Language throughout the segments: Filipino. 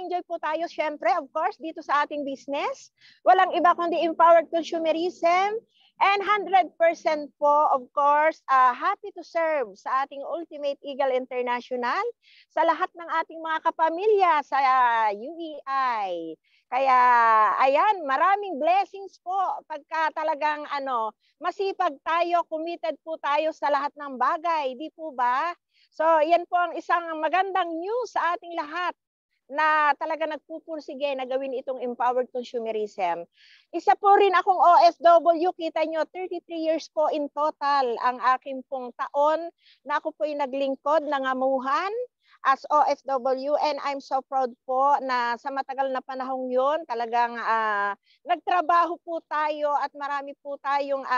nag-enjoy po tayo syempre, of course, dito sa ating business. Walang iba kundi empowered consumerism. And 100% po, of course, happy to serve sa ating Ultimate Eagle International, sa lahat ng ating mga kapamilya sa UEI. Kaya, ayan, maraming blessings po pagka talagang masipag tayo, committed po tayo sa lahat ng bagay, di po ba? So, yan po ang isang magandang news sa ating lahat na talaga nagpupursige na gawin itong empowered consumerism. Isa po rin akong OFW, kita nyo, 33 years po in total ang aking pong taon na ako po yung naglingkod, nangamuhan as OFW, and I'm so proud po na sa matagal na panahong yun, talagang nagtrabaho po tayo at marami po tayong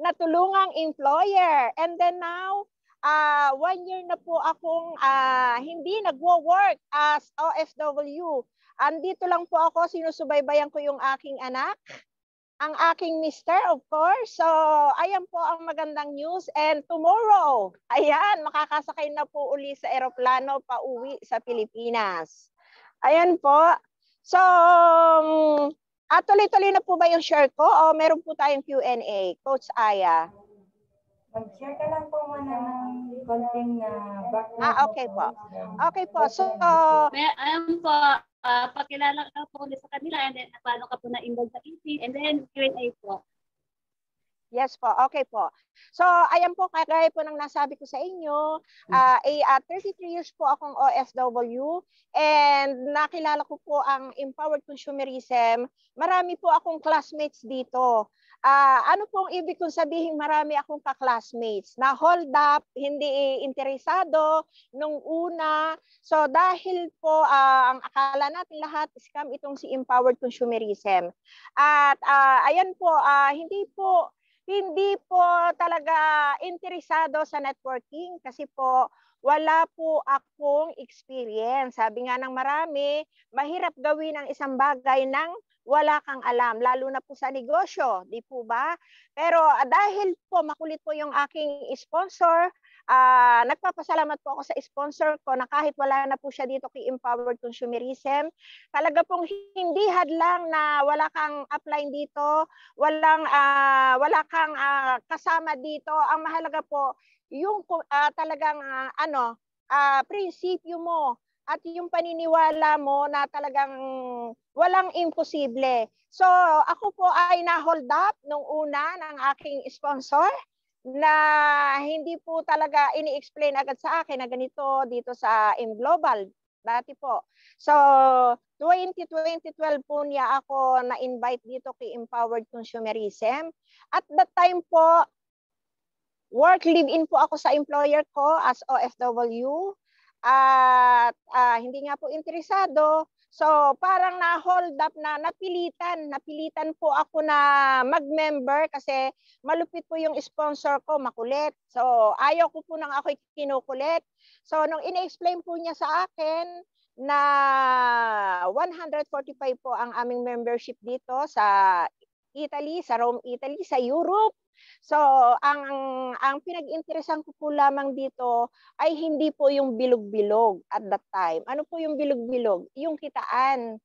natulungang employer. And then now, 1 year na po akong hindi nagwo-work as OFW. Andito lang po ako, sinusubaybayan ko yung aking anak, ang aking mister, of course. So, ayan po ang magandang news. And tomorrow, ayan, makakasakay na po uli sa eroplano pa uwi sa Pilipinas. Ayan po. So, tuloy-tuloy na po ba yung share ko o meron po tayong Q&A? Coach Aya. Mag-share ka lang po muna ng konting background. Okay po. Okay po. So, ayun po, pakilala ka po ulit sa kanila and then paano ka po na-involve sa EC and then Q&A po. Yes po, okay po. So, ayan po, kagaya po ng nasabi ko sa inyo, 33 years po akong OFW and nakilala ko po ang empowered consumerism. Marami po akong classmates dito. Ano pong ibig kong sabihin marami akong ka-classmates na hold up, hindi interesado nung una. So dahil po ang akala natin lahat scam itong si empowered consumerism. At ayan po, hindi po talaga interesado sa networking kasi po wala po akong experience. Sabi nga ng marami, mahirap gawin ang isang bagay ng wala kang alam, lalo na po sa negosyo, di po ba? Pero dahil po makulit po yung aking sponsor, nagpapasalamat po ako sa sponsor ko na kahit wala na po siya dito kay Empowered Consumerism, talaga pong hindi hadlang na wala kang upline dito, wala kang kasama dito. Ang mahalaga po, yung talagang prinsipyo mo at yung paniniwala mo na talagang walang imposible. So ako po ay na-hold up nung una ng aking sponsor na hindi po talaga ini-explain agad sa akin na ganito dito sa Global dati po. So 2012 po niya ako na-invite dito kay Empowered Consumerism. At that time po, work live-in po ako sa employer ko as OFW. At hindi nga po interesado. So parang na-hold up na napilitan po ako na mag-member kasi malupit po yung sponsor ko, makulit. So ayaw ko po nang ako'y kinukulit. So nung ina-explain po niya sa akin na 145 po ang aming membership dito sa Italy, sa Rome, Italy, sa Europe. So, ang pinag-interesan ko po lamang dito ay hindi po yung bilog-bilog at that time. Ano po yung bilog-bilog? Yung kitaan.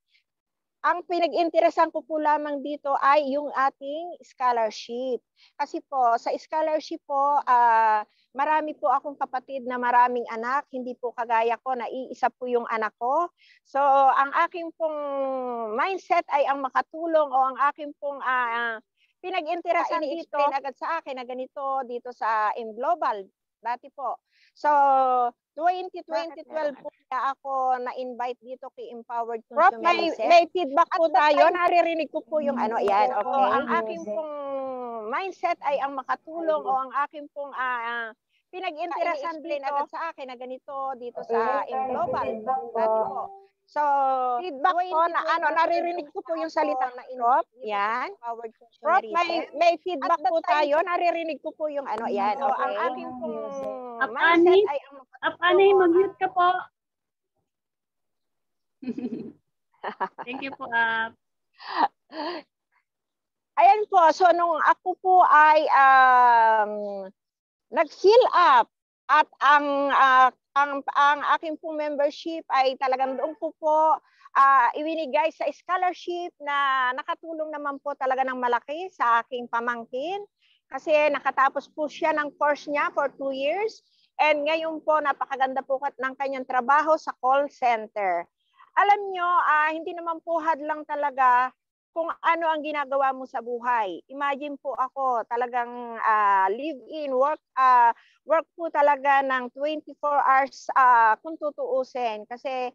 Ang pinag-interesan ko po lamang dito ay yung ating scholarship. Kasi po, sa scholarship po, marami po akong kapatid na maraming anak. Hindi po kagaya ko na iisa po yung anak ko. So, ang aking pong mindset ay ang makatulong o ang aking pong pinag-interesan dito agad sa akin na ganito dito sa Global dati po. So 2012 po ako na-invite dito kay Empowered Consumerism. May feedback po tayo, naririnig ko po yung yan. Okay. Ang aking pong mindset ay ang makatulong o ang aking pong pinag-interesan dito agad sa akin na ganito dito sa Global dati po. So, feedback po na naririnig ko po yung salitang na Prop, yan. Prop, may feedback po tayo, naririnig ko po yung yan. So, ang aking pong mindset ay ang Apani, mag-mute ka po. Thank you po, Ayan po, so nung ako po ay nag-fill up at ang ang aking po membership ay talagang doon ko po ibinigay sa scholarship na nakatulong naman po talaga ng malaki sa aking pamangkin. Kasi nakatapos po siya ng course niya for 2 years. And ngayon po, napakaganda po ng kanyang trabaho sa call center. Alam nyo, hindi naman po hadlang talaga kung ano ang ginagawa mo sa buhay. Imagine po ako, talagang live-in, work po talaga ng 24 hours kung tutuusin. Kasi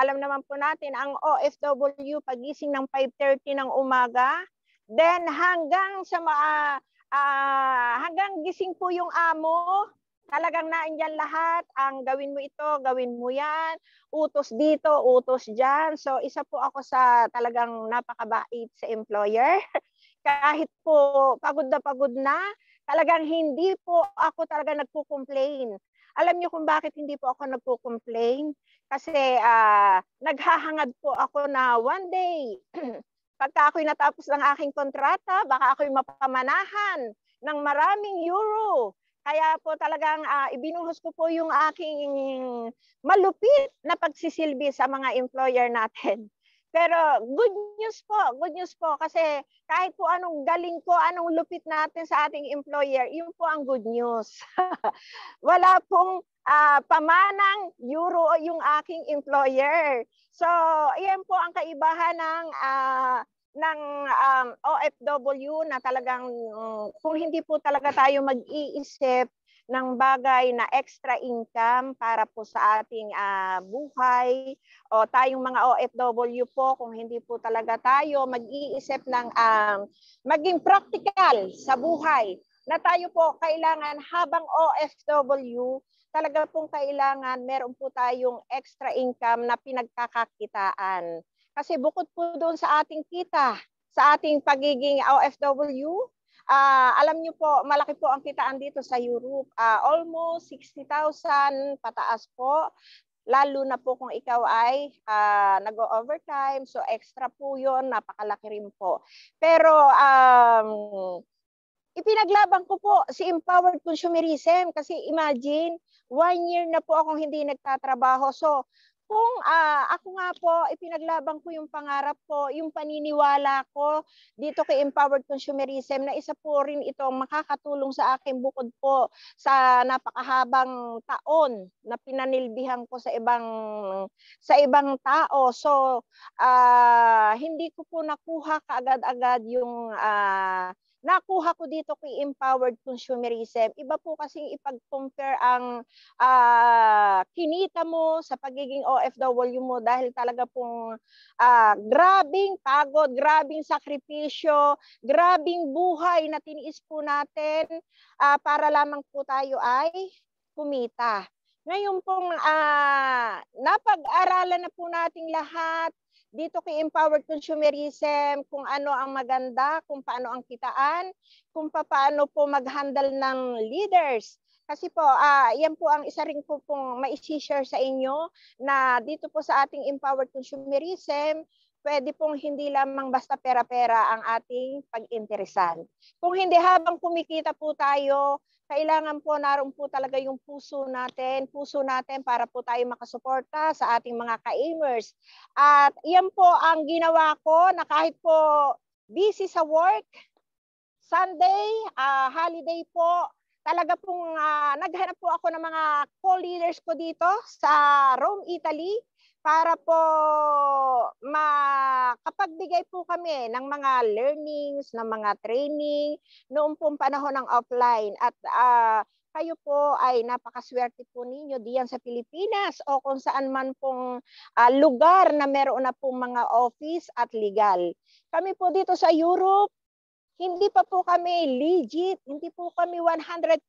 alam naman po natin, ang OFW, pagising ng 5:30 ng umaga, then hanggang gising po yung amo, talagang naandyan lahat, ang gawin mo ito, gawin mo yan, utos dito, utos dyan. So isa po ako sa talagang napakabait sa employer. Kahit po pagod na, talagang hindi po ako talaga nagko-complain. Alam niyo kung bakit hindi po ako nagko-complain? Kasi naghahangad po ako na one day, pagka ako'y natapos ng aking kontrata, baka ako'y mapamanahan ng maraming euro. Kaya po talagang ibinuhos ko po yung aking malupit na pagsisilbi sa mga employer natin. Pero good news po kasi kahit po anong galing ko, anong lupit natin sa ating employer, yun po ang good news. Wala pong pamanang euro yung aking employer. So, iyan po ang kaibahan ng OFW na talagang kung hindi po talaga tayo mag-iisip ng bagay na extra income para po sa ating buhay o tayong mga OFW po, kung hindi po talaga tayo mag-iisip ng maging practical sa buhay na tayo po kailangan habang OFW, talaga pong kailangan meron po tayong extra income na pinagkakakitaan. Kasi bukod po doon sa ating kita, sa ating pagiging OFW, alam niyo po, malaki po ang kitaan dito sa Europe. Almost 60,000 pataas po. Lalo na po kung ikaw ay nag-overtime. So extra po yun, napakalaki rin po. Pero ipinaglaban ko po si empowered consumerism. Kasi imagine, 1 year na po akong hindi nagtatrabaho. So kung ako nga po, ipinaglaban ko yung pangarap ko, yung paniniwala ko dito kay Empowered Consumerism na isa po rin itong makakatulong sa akin bukod po sa napakahabang taon na pinanilbihan ko sa ibang tao. So, hindi ko po nakuha kaagad-agad yung nakuha ko dito kay Empowered Consumerism. Iba po kasing ipag-compare ang kinita mo sa pagiging OFW mo dahil talaga pong grabing pagod, grabing sakripisyo, grabing buhay na tiniis po natin para lamang po tayo ay kumita. Ngayon pong napag-aralan na po nating lahat dito kay Empowered Consumerism, kung ano ang maganda, kung paano ang kitaan, kung paano po mag-handle ng leaders. Kasi po, yan po ang isa rin po pong ma-share sa inyo na dito po sa ating Empowered Consumerism, pwede pong hindi lamang basta pera-pera ang ating pag-interesan. Kung hindi habang kumikita po tayo, kailangan po naroon po talaga yung puso natin para po tayo makasuporta sa ating mga ka-aimers. At yan po ang ginawa ko na kahit po busy sa work, Sunday, holiday po, talaga pong naghanap po ako ng mga co-leaders ko dito sa Rome, Italy para po makapagbigay po kami ng mga learnings, ng mga training noong pong panahon ng offline. At kayo po ay napakaswerte po ninyo diyan sa Pilipinas o kung saan man pong lugar na meron na pong mga office at legal. Kami po dito sa Europe, hindi pa po kami legit, hindi po kami 100%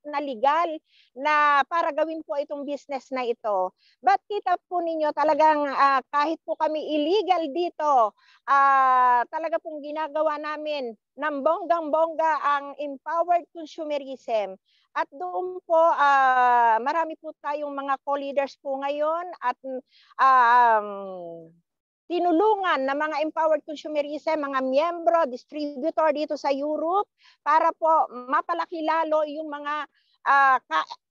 na legal na para gawin po itong business na ito. But kita po ninyo talagang kahit po kami illegal dito, talaga pong ginagawa namin ng bonggang-bongga ang Empowered Consumerism. At doon po, marami po tayong mga co-leaders po ngayon at tinulungan ng mga Empowered Consumerism, mga miyembro, distributor dito sa Europe para po mapalaki lalo yung mga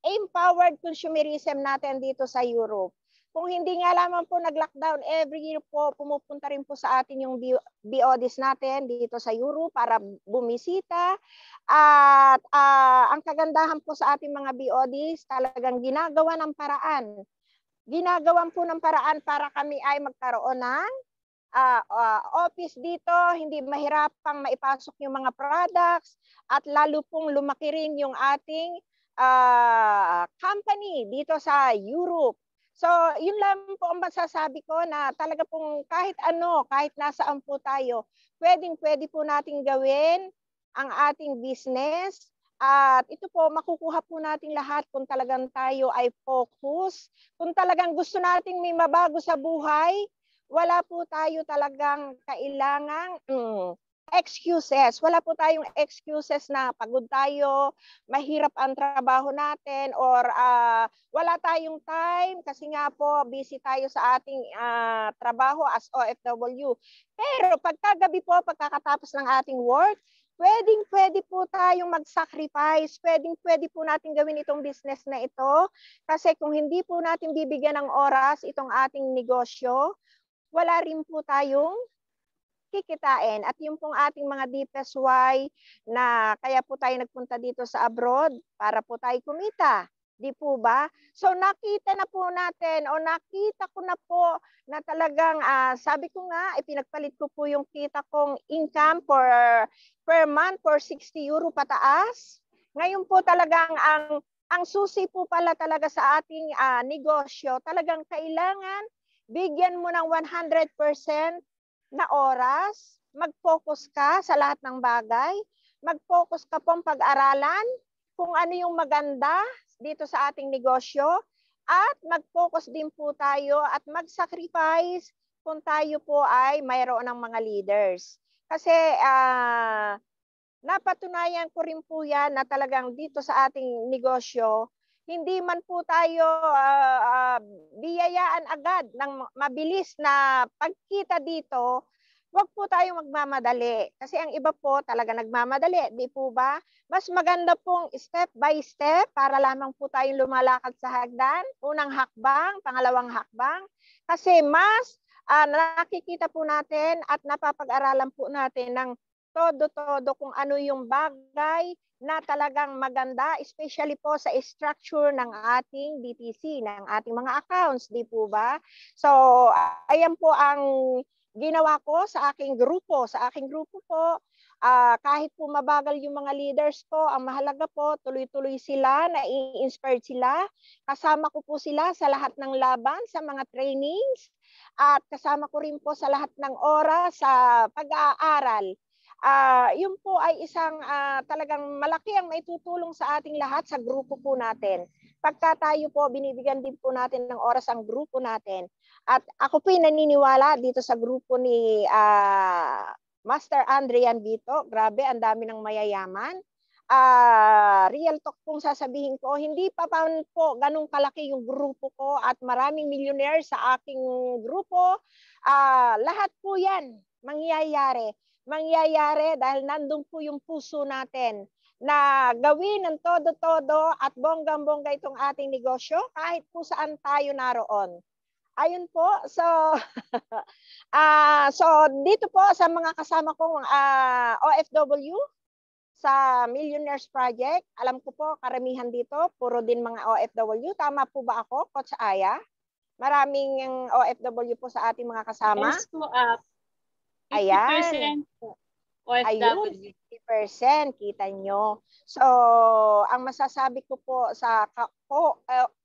empowered consumerism natin dito sa Europe. Kung hindi nga lamang po nag-lockdown, every year po pumupunta rin po sa atin yung BODs natin dito sa Europe para bumisita. At ang kagandahan po sa ating mga BODs, talagang ginagawa ng paraan. Ginagawan po ng paraan para kami ay magkaroon ng office dito, hindi mahirapang maipasok yung mga products at lalo pong lumaki rin yung ating company dito sa Europe. So, yun lang po ang masasabi ko na talaga pong kahit ano, kahit nasaan po tayo, pwede po nating gawin ang ating business. At ito po, makukuha po natin lahat kung talagang tayo ay focus. Kung talagang gusto nating may mabago sa buhay, wala po tayo talagang kailangang excuses. Wala po tayong excuses na pagod tayo, mahirap ang trabaho natin, or wala tayong time kasi nga po busy tayo sa ating trabaho as OFW. Pero pagkagabi po, pagkakatapos ng ating work, pwede po tayong mag-sacrifice, pwede po natin gawin itong business na ito. Kasi kung hindi po natin bibigyan ng oras itong ating negosyo, wala rin po tayong kikitain. At yung pong ating mga deepest why na kaya po tayo nagpunta dito sa abroad para po tayo kumita. Di po ba? So nakita na po natin o nakita ko na po na talagang sabi ko nga, ipinagpalit ko po yung kita kong income per month for 60 euro pataas. Ngayon po talagang ang susi po pala talaga sa ating negosyo, talagang kailangan bigyan mo ng 100% na oras, mag-focus ka sa lahat ng bagay, mag-focus ka pong pag-aralan kung ano yung maganda dito sa ating negosyo, at mag-focus din po tayo at mag-sacrifice kung tayo po ay mayroon ng mga leaders. Kasi napatunayan ko rin po yan na talagang dito sa ating negosyo, hindi man po tayo biyayaan agad ng mabilis na pagkita dito, wag po tayong magmamadali. Kasi ang iba po talaga nagmamadali, di po ba? Mas maganda pong step by step para lamang po tayong lumalakad sa hagdan. Unang hakbang, pangalawang hakbang. Kasi mas nakikita po natin at napapag-aralan po natin ng todo-todo kung ano yung bagay na talagang maganda, especially po sa structure ng ating DTC, ng ating mga accounts, di po ba? So, ayan po ang ginawa ko sa aking grupo. Sa aking grupo po, kahit po mabagal yung mga leaders ko, ang mahalaga po, tuloy-tuloy sila, nai-inspired sila. Kasama ko po sila sa lahat ng laban, sa mga trainings, at kasama ko rin po sa lahat ng oras sa pag-aaral. Yun po ay isang talagang malaki ang maitutulong sa ating lahat sa grupo po natin. Pagka tayo po, binibigyan din po natin ng oras ang grupo natin. At ako po naniniwala dito sa grupo ni Master Andrian Vito. Grabe, ang dami ng mayayaman. Real talk pong sasabihin ko, hindi pa po ganun kalaki yung grupo ko at maraming millionaire sa aking grupo. Lahat po yan mangyayari dahil nandun po yung puso natin na gawin ng todo-todo at bonggang-bongga itong ating negosyo kahit po saan tayo naroon. Ayun po. So, so dito po sa mga kasama kong OFW sa Millionaires Project, alam ko po karamihan dito, puro din mga OFW. Tama po ba ako, Coach Aya? Maraming OFW po sa ating mga kasama. Yes po, 50% Ayan. po. OFW. Ayun, 50%, kita nyo. So, ang masasabi ko po sa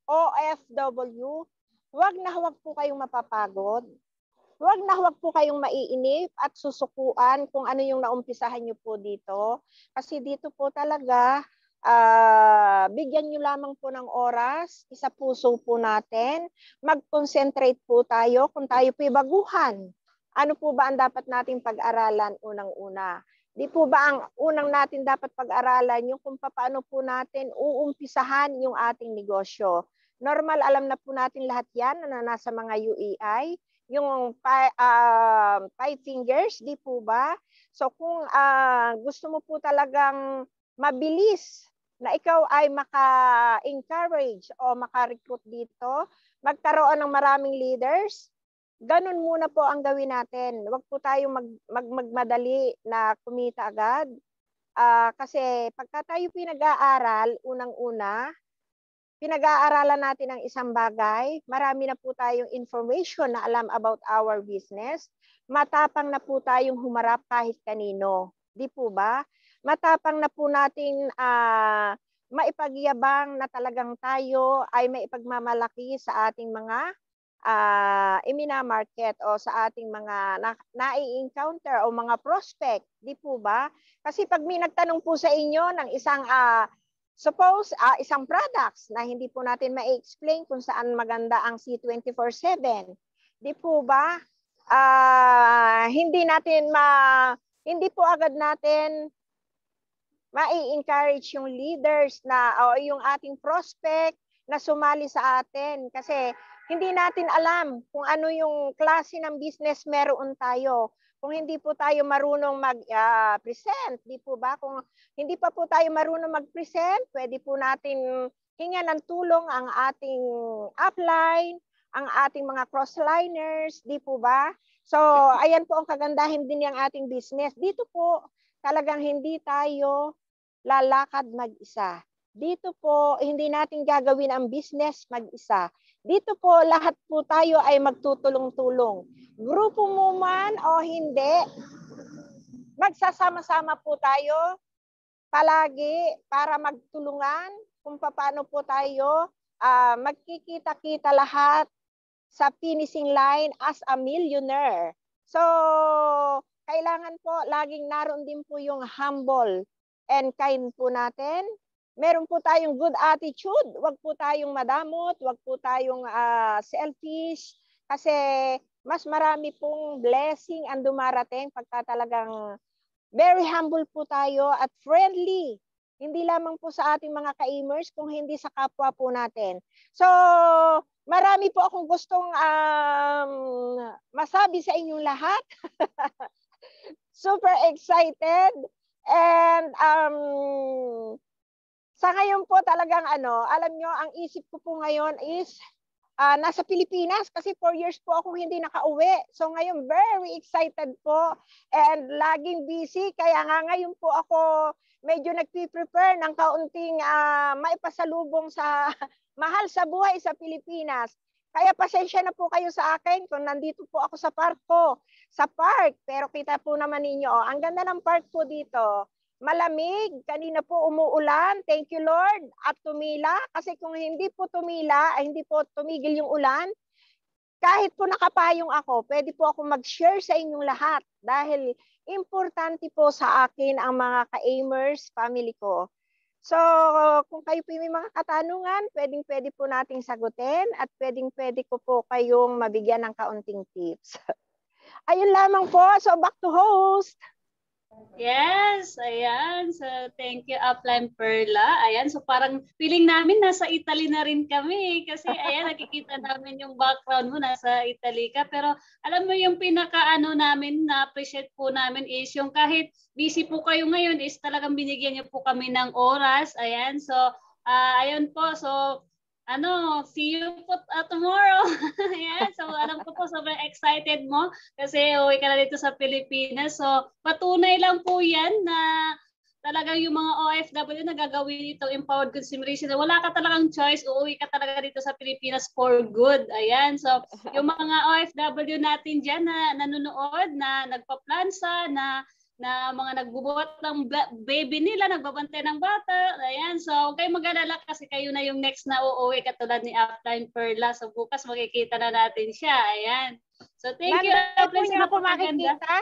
OFW, huwag po kayong mapapagod. Huwag po kayong maiinip at susukuan kung ano yung naumpisahan nyo po dito. Kasi dito po talaga, bigyan nyo lamang po ng oras, isa puso po natin, mag-concentrate po tayo kung tayo po'y baguhan. Ano po ba ang dapat nating pag-aralan unang-una? Di po ba ang unang natin dapat pag-aralan yung kung paano po natin uumpisahan yung ating negosyo? Normal, alam na po natin lahat yan na nasa mga UEI, yung 5 fingers, di po ba? So kung gusto mo po talagang mabilis na ikaw ay maka-encourage o maka-recruit dito, magkaroon ng maraming leaders, ganun muna po ang gawin natin. Huwag po tayong magmadali na kumita agad. Kasi pagka tayo pinag-aaral, unang-una, pinag-aaralan natin ang isang bagay, marami na po tayong information na alam about our business, matapang na po tayong humarap kahit kanino. Di po ba? Matapang na po natin maipagyabang na talagang tayo ay maipagmamalaki sa ating mga market o sa ating mga nai-encounter o mga prospect. Di po ba? Kasi pag may nagtanong po sa inyo ng isang suppose, isang products na hindi po natin ma-explain kung saan maganda ang C24/7. Di po ba? Hindi po agad natin ma-encourage yung leaders o yung ating prospect na sumali sa atin. Kasi hindi natin alam kung ano yung klase ng business meron tayo. Kung hindi po tayo marunong mag-present, di po ba? Kung hindi pa po tayo marunong mag-present, pwede po natin hingan ng tulong ang ating upline, ang ating mga crossliners, di po ba? So, ayan po ang kagandahan din ng ating business. Dito po, talagang hindi tayo lalakad mag-isa. Dito po, hindi natin gagawin ang business mag-isa. Dito po, lahat po tayo ay magtutulong-tulong. Grupo mo man o hindi, magsasama-sama po tayo palagi para magtulungan kung paano po tayo magkikita-kita lahat sa finishing line as a millionaire. So, kailangan po, laging naroon din po yung humble and kind po natin. Meron po tayong good attitude. Huwag po tayong madamot. Huwag po tayong selfish. Kasi mas marami pong blessing ang dumarating pagka talagang very humble po tayo at friendly. Hindi lamang po sa ating mga ka-aimers, kung hindi sa kapwa po natin. So, marami po akong gustong masabi sa inyong lahat. Super excited. And sa ngayon po talagang alam nyo, ang isip ko po ngayon is nasa Pilipinas kasi 4 years po akong hindi nakauwi. So ngayon very excited po and laging busy. Kaya nga ngayon po ako medyo nagpi-prepare ng kaunting maipasalubong sa mahal sa buhay sa Pilipinas. Kaya pasensya na po kayo sa akin kung nandito po ako sa park ko. Sa park, pero kita po naman ninyo, ang ganda ng park po dito. Malamig, kanina po umuulan, thank you Lord, at tumila. Kasi kung hindi po tumila, hindi po tumigil yung ulan, kahit po nakapayong ako, pwede po ako mag-share sa inyong lahat. Dahil importante po sa akin ang mga ka-aimers, family ko. So, kung kayo po may mga katanungan, pwede po nating sagutin at pwede ko po kayong mabigyan ng kaunting tips. Ayun lamang po. So, back to host. Yes, ayan. So, thank you, Upline Perla. Ayan, so parang feeling namin nasa Italy na rin kami. Kasi, ayan, nakikita namin yung background mo, nasa Italy ka. Pero, alam mo yung pinaka-ano namin, na-appreciate po namin is yung kahit busy po kayo ngayon is talagang binigyan niyo po kami ng oras. Ayan, so, ayun po. So, see you po tomorrow. Ayan, so alam ko po sobrang excited mo kasi uwi ka na dito sa Pilipinas. So patunay lang po yan na talagang yung mga OFW na gagawin itong empowered consumerism. Wala ka talagang choice, uuwi ka talaga dito sa Pilipinas for good. Ayan, so yung mga OFW natin dyan na nanonood, na nagpa-plansa, na mga nagbubuhat ng baby nila, nagbabantay ng bata. Ayan, so huwag kayong mag-alala kasi kayo na yung next na uuwi katulad ni Upline Perla. So bukas makikita na natin siya. Ayan. So thank you. Nandun po niyo ako makikita.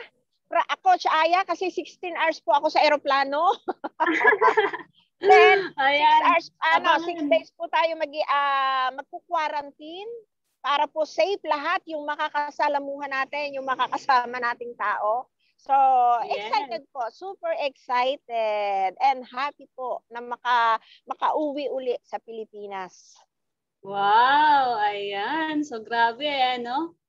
Coach Aya, kasi 16 hours po ako sa aeroplano. Then, 6 days po tayo magku-quarantine para po safe lahat yung makakasalamuhan natin, yung makakasama nating tao. So, excited po. Super excited and happy po na makauwi uli sa Pilipinas. Wow, ayan. So, grabe, no?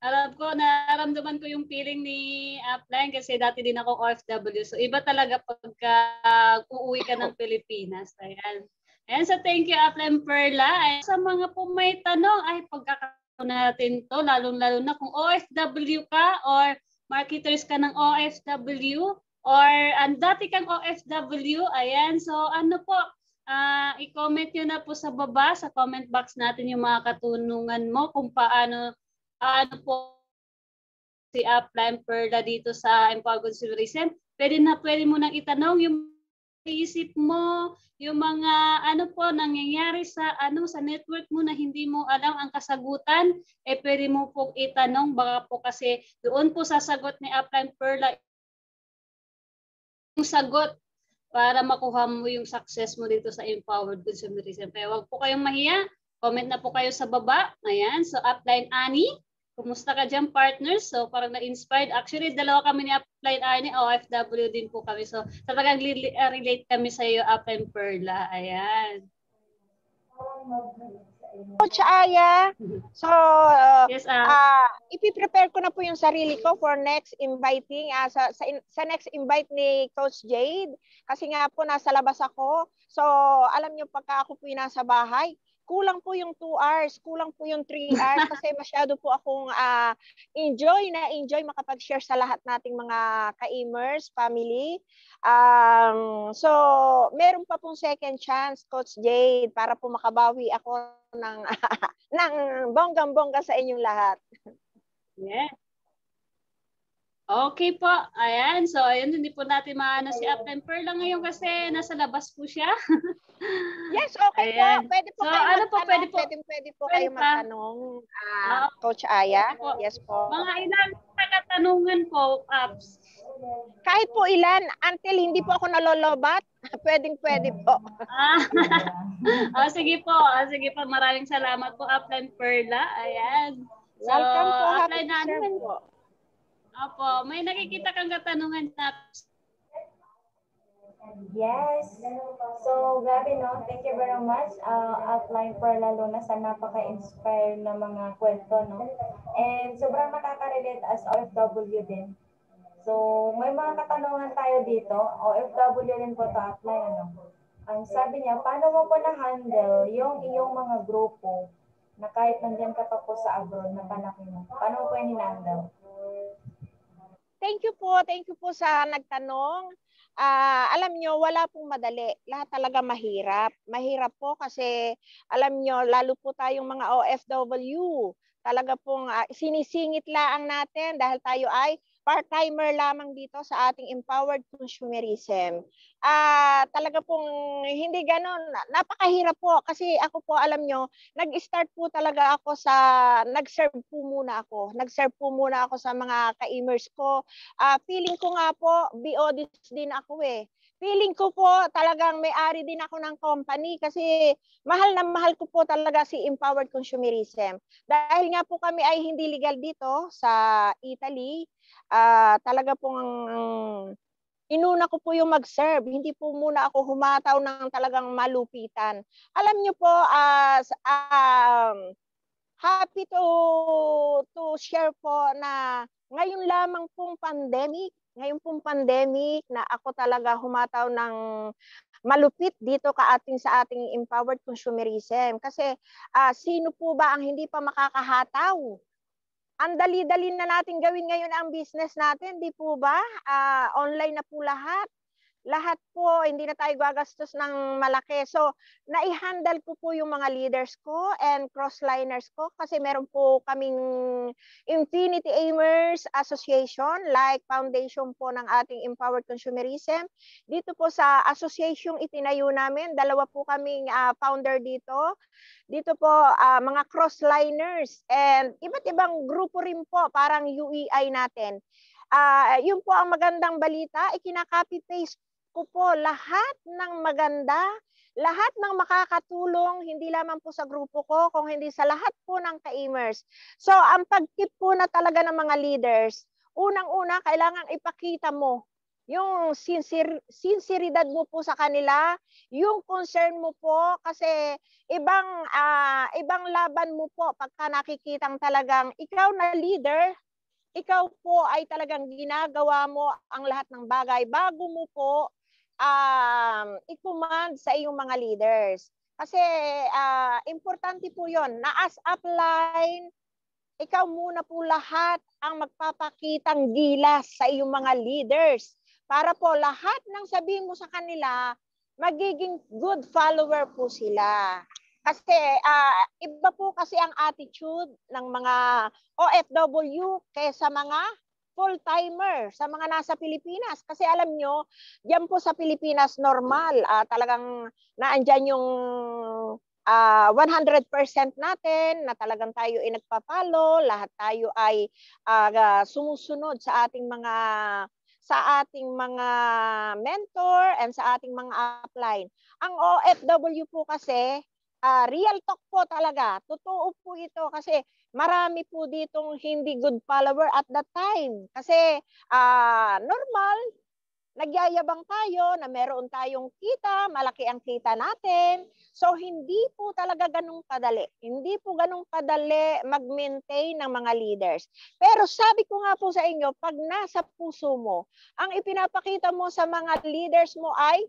Alam ko na nararamdaman ko yung feeling ni Upline kasi dati din ako OFW. So iba talaga pagka uuwi ka ng Pilipinas. Ayan. Ayan, so thank you Upline Perla. Ayan, sa mga po may tanong, ay pagkakataon natin to, lalong-lalo na kung OFW ka or marketers ka ng OFW or dati kang OFW. Ayan, so ano po, i-comment nyo na po sa baba, sa comment box natin yung mga katanungan mo kung paano po si Upline Perla dito sa Empower Consumerism. Pwede mo nang itanong yung isip mo, yung mga ano po nangyayari sa sa network mo na hindi mo alam ang kasagutan, pwede mo pong itanong, baka po kasi doon po sasagot ni Upline Perla yung sagot para makuha mo yung success mo dito sa Empowered Consumerism. Kaya wag po kayong mahiya. Comment na po kayo sa baba. Ayan. So, Upline Annie, kumusta ka dyan, partners? So, parang na-inspired. Actually, dalawa kami ni Upline Annie. OFW din po kami. So, talagang relate kami sa iyo, Upline Perla. Ayan. Coach Aya, so Yes, ipiprepare ko na po yung sarili ko for next inviting sa next invite ni Coach Jade kasi nga po nasa labas ako. So alam niyo pagka ako po nasa bahay, kulang po yung 2 hours, kulang po yung 3 hours kasi masyado po akong enjoy makapag-share sa lahat nating mga ka-imers, family. So, meron pa pong second chance, Coach Jade, para po makabawi ako ng, ng bonggang-bongga sa inyong lahat. Yeah. Okay po. Ayan. So, ayun, hindi po natin maano si Upline Perla ngayon kasi nasa labas po siya. Yes, okay Ayan. po. Pwede po So, kayo ano po, magtanong. pwede po kayo magtanong, Coach Aya. po. Yes po. Mga ilang katanungan po, Ups. Kahit po ilan, until hindi po ako nalolobat, pwede po. Sige po. Sige po. Maraming salamat po, Upline Perla. Ayan. So, Welcome po. Happy Upline to serve natin po. Opo, may nakikita kang katanungan na. Yes. So, grabe no. Thank you very much. Outline Perla Luna sa napaka-inspire na mga kwento, no? And sobrang makaka-relate as OFW din. So, may mga katanungan tayo dito. OFW din po to apply, ano? Ang sabi niya, paano mo po na-handle yung iyong mga grupo na kahit nandiyan ka pa po sa abroad na palaki mo? Paano mo po yung hinandle? Thank you po sa nagtanong. Alam nyo, wala pong madali. Lahat talaga mahirap. Mahirap po kasi alam nyo, lalo po tayong mga OFW, talaga pong sinisingit laang natin dahil tayo ay part-timer lamang dito sa ating empowered consumerism. Talaga pong hindi ganun. Napakahirap po kasi ako po, alam nyo, nag-start po talaga ako nag-serve po muna ako sa mga ka-imers ko. Feeling ko nga po, BODs din ako eh. Feeling ko po talagang may-ari din ako ng company kasi mahal na mahal ko po talaga si Empowered Consumerism. Dahil nga po kami ay hindi legal dito sa Italy, talaga pong inuna ko po yung mag-serve. Hindi po muna ako humataw ng talagang malupitan. Alam niyo po, happy to share po na ngayon lamang pong pandemic na ako talaga humataw ng malupit dito sa ating empowered consumerism. Kasi sino po ba ang hindi pa makakahataw? Ang dali-dali na natin gawin ngayon ang business natin, di po ba? Online na po lahat. Lahat po, hindi na tayo gagastos ng malaki. So, nai-handle ko po yung mga leaders ko and crossliners ko kasi meron po kaming Infinity Aimers Association, like foundation po ng ating Empowered Consumerism. Dito po sa association itinayo namin, 2 po kaming founder dito. Dito po mga crossliners and iba't ibang grupo rin po, parang UEI natin. Yun po ang magandang balita, ikinaka-copy-paste ko po lahat ng maganda, lahat ng makakatulong, hindi lamang po sa grupo ko, kung hindi sa lahat po ng ka-imers. So, ang pag-keep po na talaga ng mga leaders, unang-una, kailangan ipakita mo yung sinseridad mo po sa kanila, yung concern mo po, kasi ibang laban mo po pagka nakikitang talagang ikaw na leader, ikaw po ay talagang ginagawa mo ang lahat ng bagay bago mo po i-command sa iyong mga leaders. Kasi importante po yon na as upline, ikaw muna po lahat ang magpapakitang gilas sa iyong mga leaders para po lahat ng sabihin mo sa kanila, magiging good follower po sila. Kasi iba po kasi ang attitude ng mga OFW kaysa mga full-timer sa mga nasa Pilipinas. Kasi alam nyo, diyan po sa Pilipinas normal, talagang naandyan yung 100% natin na talagang tayo ay nagpapalo, lahat tayo ay sumusunod sa ating mga mentor and sa ating mga upline. Ang OFW po kasi, real talk po talaga. Totoo po ito kasi marami po ditong hindi good follower at that time. Kasi normal, nagyayabang tayo na meron tayong kita, malaki ang kita natin. So hindi po talaga ganun kadali. Hindi po ganun kadali mag-maintain ng mga leaders. Pero sabi ko nga po sa inyo, pag nasa puso mo, ang ipinapakita mo sa mga leaders mo ay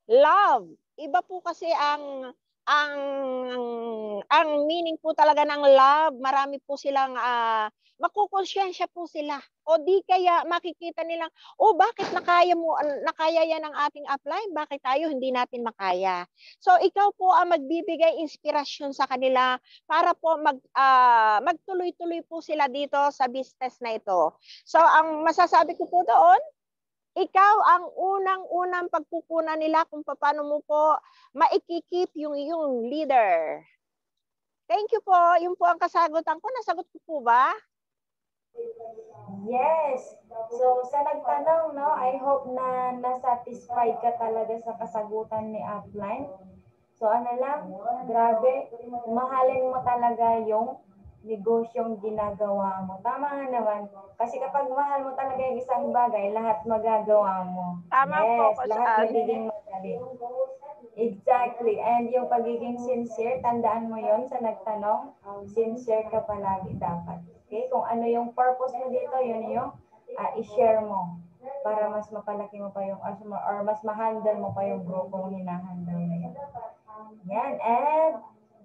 love. Iba po kasi ang meaning po talaga ng love, marami po silang makukonsyensya po sila. O di kaya makikita nilang, bakit nakaya yan ng ating upline? Bakit tayo hindi natin makaya? So ikaw po ang magbibigay inspirasyon sa kanila para po magtuloy-tuloy po sila dito sa business na ito. So ang masasabi ko po doon, ikaw ang unang-unang pagkukunan nila kung paano mo po maikikip yung iyong leader. Thank you po. Yun po ang kasagutan ko. Nasagot ko po ba? Yes. So, sa nagtanong, no, I hope na nasatisfied ka talaga sa kasagutan ni upline. So, ano lang, grabe, mahalin mo talaga yung negosyong ginagawa mo. Tama nga naman. Kasi kapag mahal mo talaga yung isang bagay, lahat magagawa mo. Tama yes, po, lahat magiging madali. Exactly. And yung pagiging sincere, tandaan mo yon sa nagtanong, sincere ka palagi dapat. Okay? Kung ano yung purpose mo dito, yun yung i-share mo para mas mapalaki mo pa yung, or mas ma-handle mo pa yung grupong hinahandle na yun. Yan. And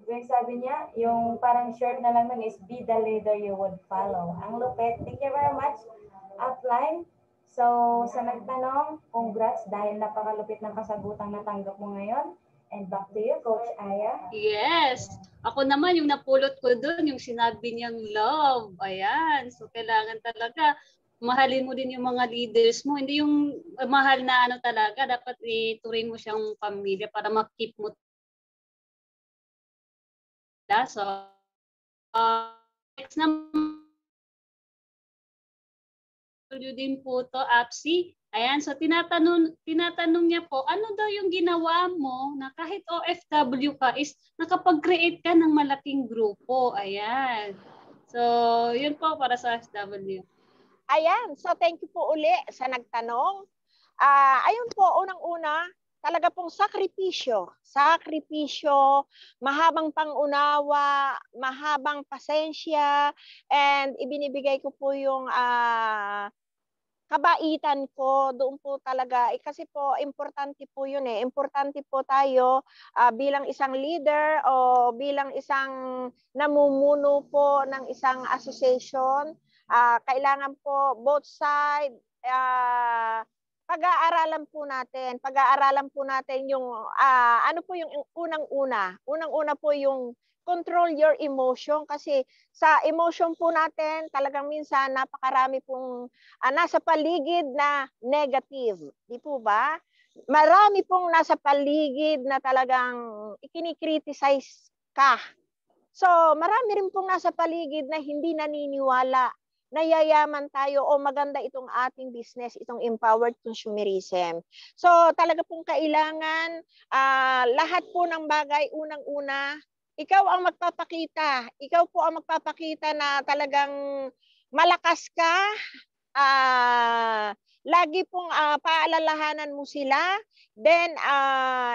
yung sabi niya, yung parang short na lang nun is be the leader you would follow. Ang lupit. Thank you very much, upline. So, sa nagtanong, congrats dahil napakalupit ng kasagutang natanggap mo ngayon. And back to you, Coach Aya. Yes. Ako naman, yung napulot ko doon, yung sinabi niyang love. Ayan. So, kailangan talaga mahalin mo din yung mga leaders mo. Hindi yung mahal na ano talaga, dapat ituring mo siyang pamilya para makip mo. So, next naman din po to, Apsi. Ayan, so tinatanong niya po, ano daw yung ginawa mo na kahit OFW ka is nakapag-create ka ng malaking grupo. Ayan. So, yun po para sa OFW. Ayan, so thank you po uli sa nagtanong. Ayun po, unang-una, talaga pong sakripisyo, mahabang pangunawa, mahabang pasensya, and ibinibigay ko po yung kabaitan ko doon po talaga. Kasi po, importante po yun eh. Importante po tayo bilang isang leader o bilang isang namumuno po ng isang association. Kailangan po both side, pag-aaralan po natin yung ano po yung unang-una po yung control your emotion kasi sa emotion po natin talagang minsan napakarami pong nasa paligid na negative, di po ba? Marami pong nasa paligid na talagang ikini-criticize ka. So, marami rin pong nasa paligid na hindi naniniwala na yayaman tayo o maganda itong ating business, itong empowered consumerism. So, talaga pong kailangan lahat po ng bagay, unang-una, ikaw ang magpapakita. Ikaw po ang magpapakita na talagang malakas ka. Lagi pong paalalahanan mo sila. Then,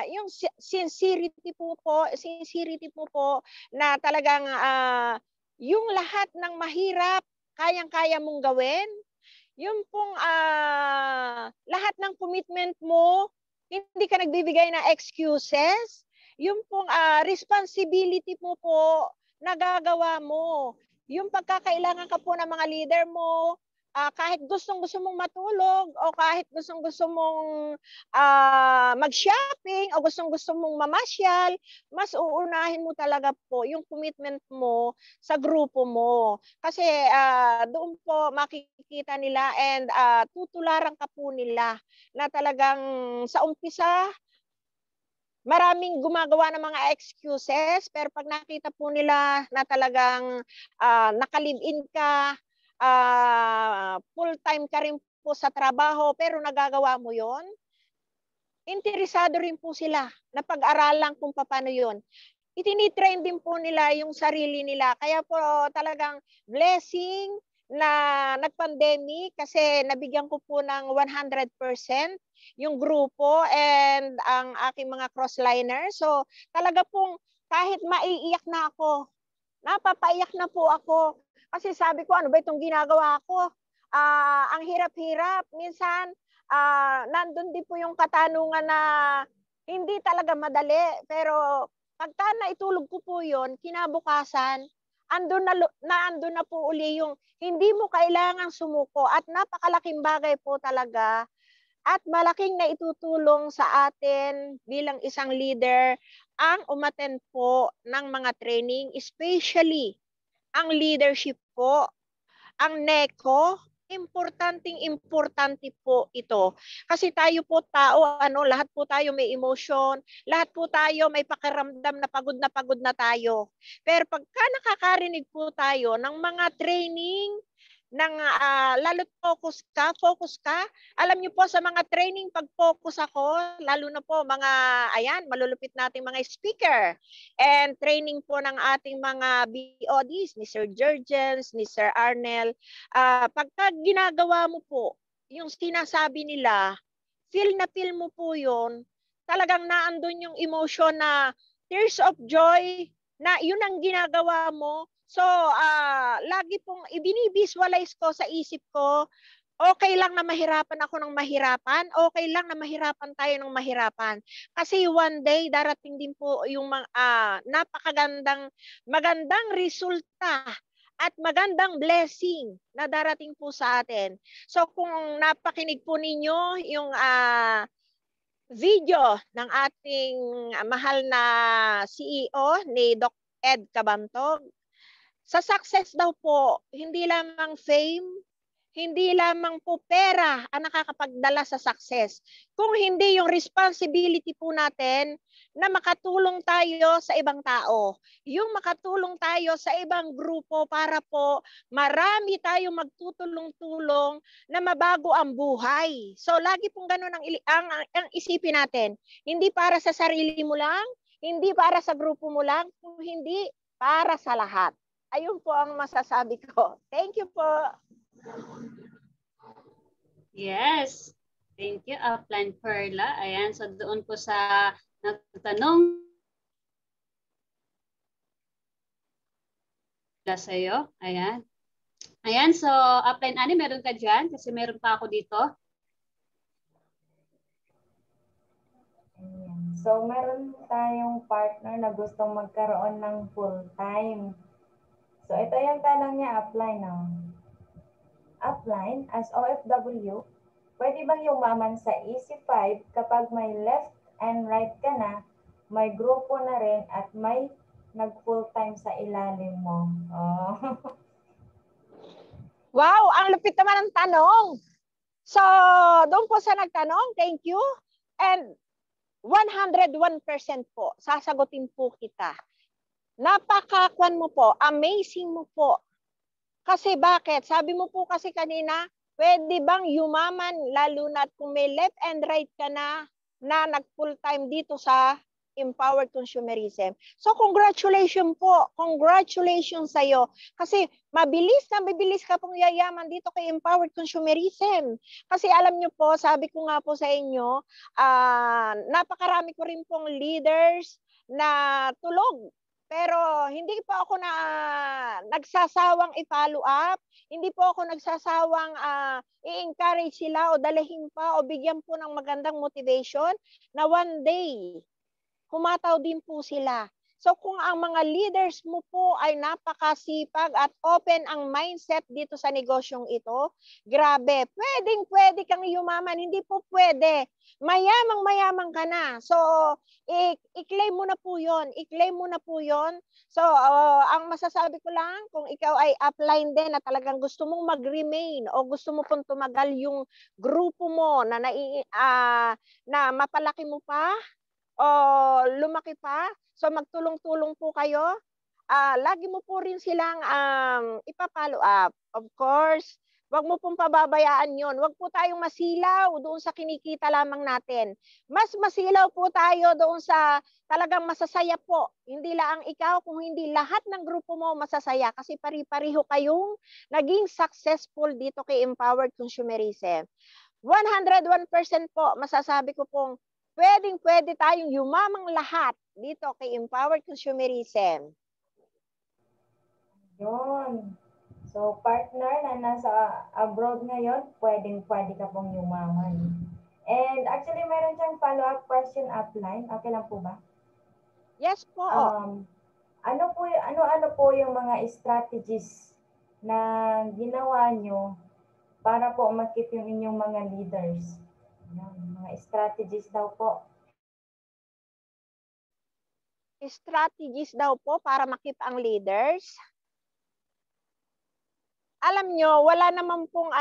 yung sincerity po na talagang yung lahat ng mahirap, kayang-kaya mong gawin, yung pong lahat ng commitment mo, hindi ka nagbibigay ng excuses, yung pong responsibility mo po, nagagawa mo. Yung pagkakailangan ka po ng mga leader mo, kahit gustong-gusto mong matulog o kahit gustong-gusto mong mag-shopping o gustong-gusto mong mamasyal, mas uunahin mo talaga po yung commitment mo sa grupo mo. Kasi doon po makikita nila and tutularan ka po nila na talagang sa umpisa, maraming gumagawa ng mga excuses, pero pag nakita po nila na talagang naka-live-in ka, full-time ka rin po sa trabaho, pero nagagawa mo yon, interesado rin po sila na pag-aralan kung paano yon. Itinitrain din po nila yung sarili nila. Kaya po talagang blessing na nag-pandemic kasi nabigyan ko po ng 100% yung grupo and ang aking mga crossliner. So talaga pong kahit maiiyak na ako, napapaiyak na po ako. Kasi sabi ko, ano ba itong ginagawa ko? Ang hirap-hirap. Minsan, nandun din po yung katanungan na hindi talaga madali. Pero pagka naitulog ko po yun, kinabukasan, andun na po uli yung hindi mo kailangang sumuko. At napakalaking bagay po talaga at malaking naitutulong sa atin bilang isang leader ang umattend po ng mga training, especially ang leadership po, ang NECO, importante po ito. Kasi tayo po tao, lahat po tayo may emotion, lahat po tayo may pakiramdam na pagod na tayo. Pero pagka nakakarinig po tayo ng mga training, lalo't focus ka. Alam niyo po sa mga training, pag focus ako, lalo na po mga, malulupit nating mga speaker and training po ng ating mga BODs, ni Sir Jurgens, ni Sir Arnel, pagka ginagawa mo po, yung sinasabi nila, feel mo po yun, talagang naandun yung emotion na tears of joy, na yun ang ginagawa mo. So, lagi pong ibinivisualize ko sa isip ko, okay lang na mahirapan ako ng mahirapan, okay lang na mahirapan tayo ng mahirapan. Kasi one day, darating din po yung magandang resulta at magandang blessing na darating po sa atin. So, kung napakinig po ninyo yung video ng ating mahal na CEO ni Doc Ed Cabantog, sa success daw po, hindi lamang fame, hindi lamang po pera ang nakakapagdala sa success. Kung hindi yung responsibility po natin na makatulong tayo sa ibang tao, yung makatulong tayo sa ibang grupo para po marami tayong magtutulong-tulong na mabago ang buhay. So lagi pong ganun ang isipin natin. Hindi para sa sarili mo lang, hindi para sa grupo mo lang, kung hindi para sa lahat. Ayun po ang masasabi ko. Thank you po. Yes. Thank you, Upline Perla. Ayan, so doon po sa nagtanong sa iyo. Ayan. Ayan, so Upline Annie, meron ka dyan? Kasi meron pa ako dito. So, meron tayong partner na gustong magkaroon ng full-time. So, ito yung tanong niya, Upline. Upline, as OFW, pwede bang yumaman sa EC5 kapag may left and right ka na, may grupo na rin, at may nag-full-time sa ilalim mo? Oh. Wow, ang lupit naman ng tanong. So, doon po sa nagtanong, thank you. And 101% po, sasagutin po kita. Napakakwan mo po, amazing mo po. Kasi bakit? Sabi mo po kasi kanina, pwede bang yumaman lalo na kung may left and right ka na nag-full time dito sa Empowered Consumerism. So congratulations po. Congratulations sa'yo. Kasi mabilis ka pong yayaman dito kay Empowered Consumerism. Kasi alam nyo po, sabi ko nga po sa inyo, napakarami ko rin pong leaders na tulog Pero hindi po ako nagsasawang i-follow up. Hindi po ako nagsasawang i-encourage sila o dalahin pa o bigyan po ng magandang motivation na one day, humataw din po sila. So kung ang mga leaders mo po ay napakasipag at open ang mindset dito sa negosyong ito, grabe, pwede kang yumaman. Hindi po pwede. Mayamang ka na. So, i-claim mo na po yun. I-claim mo na po yun. So, ang masasabi ko lang, kung ikaw ay upline din na talagang gusto mong mag-remain o gusto mo pong tumagal yung grupo mo na mapalaki mo pa, o lumaki pa, so magtulong-tulong po kayo. Lagi mo po rin silang ipa-follow up. Of course, wag mo pong pababayaan yon. Wag po tayong masilaw doon sa kinikita lamang natin. Mas masilaw po tayo doon sa talagang masasaya po. Hindi lang ikaw, kung hindi lahat ng grupo mo masasaya kasi pari-pariho kayong naging successful dito kay Empowered Consumerism. 101% po, masasabi ko pong pwede tayong yumamang lahat dito kay Empowered Consumerism. Yun. So, partner na nasa abroad ngayon, pwede ka pong yumaman. And actually, meron siyang follow-up question upline. Okay lang po ba? Yes po. Ano po yung mga strategies na ginawa nyo para po makip yung inyong mga leaders? Mga strategies daw po. Strategies daw po para makip ang leaders. Alam nyo, wala naman po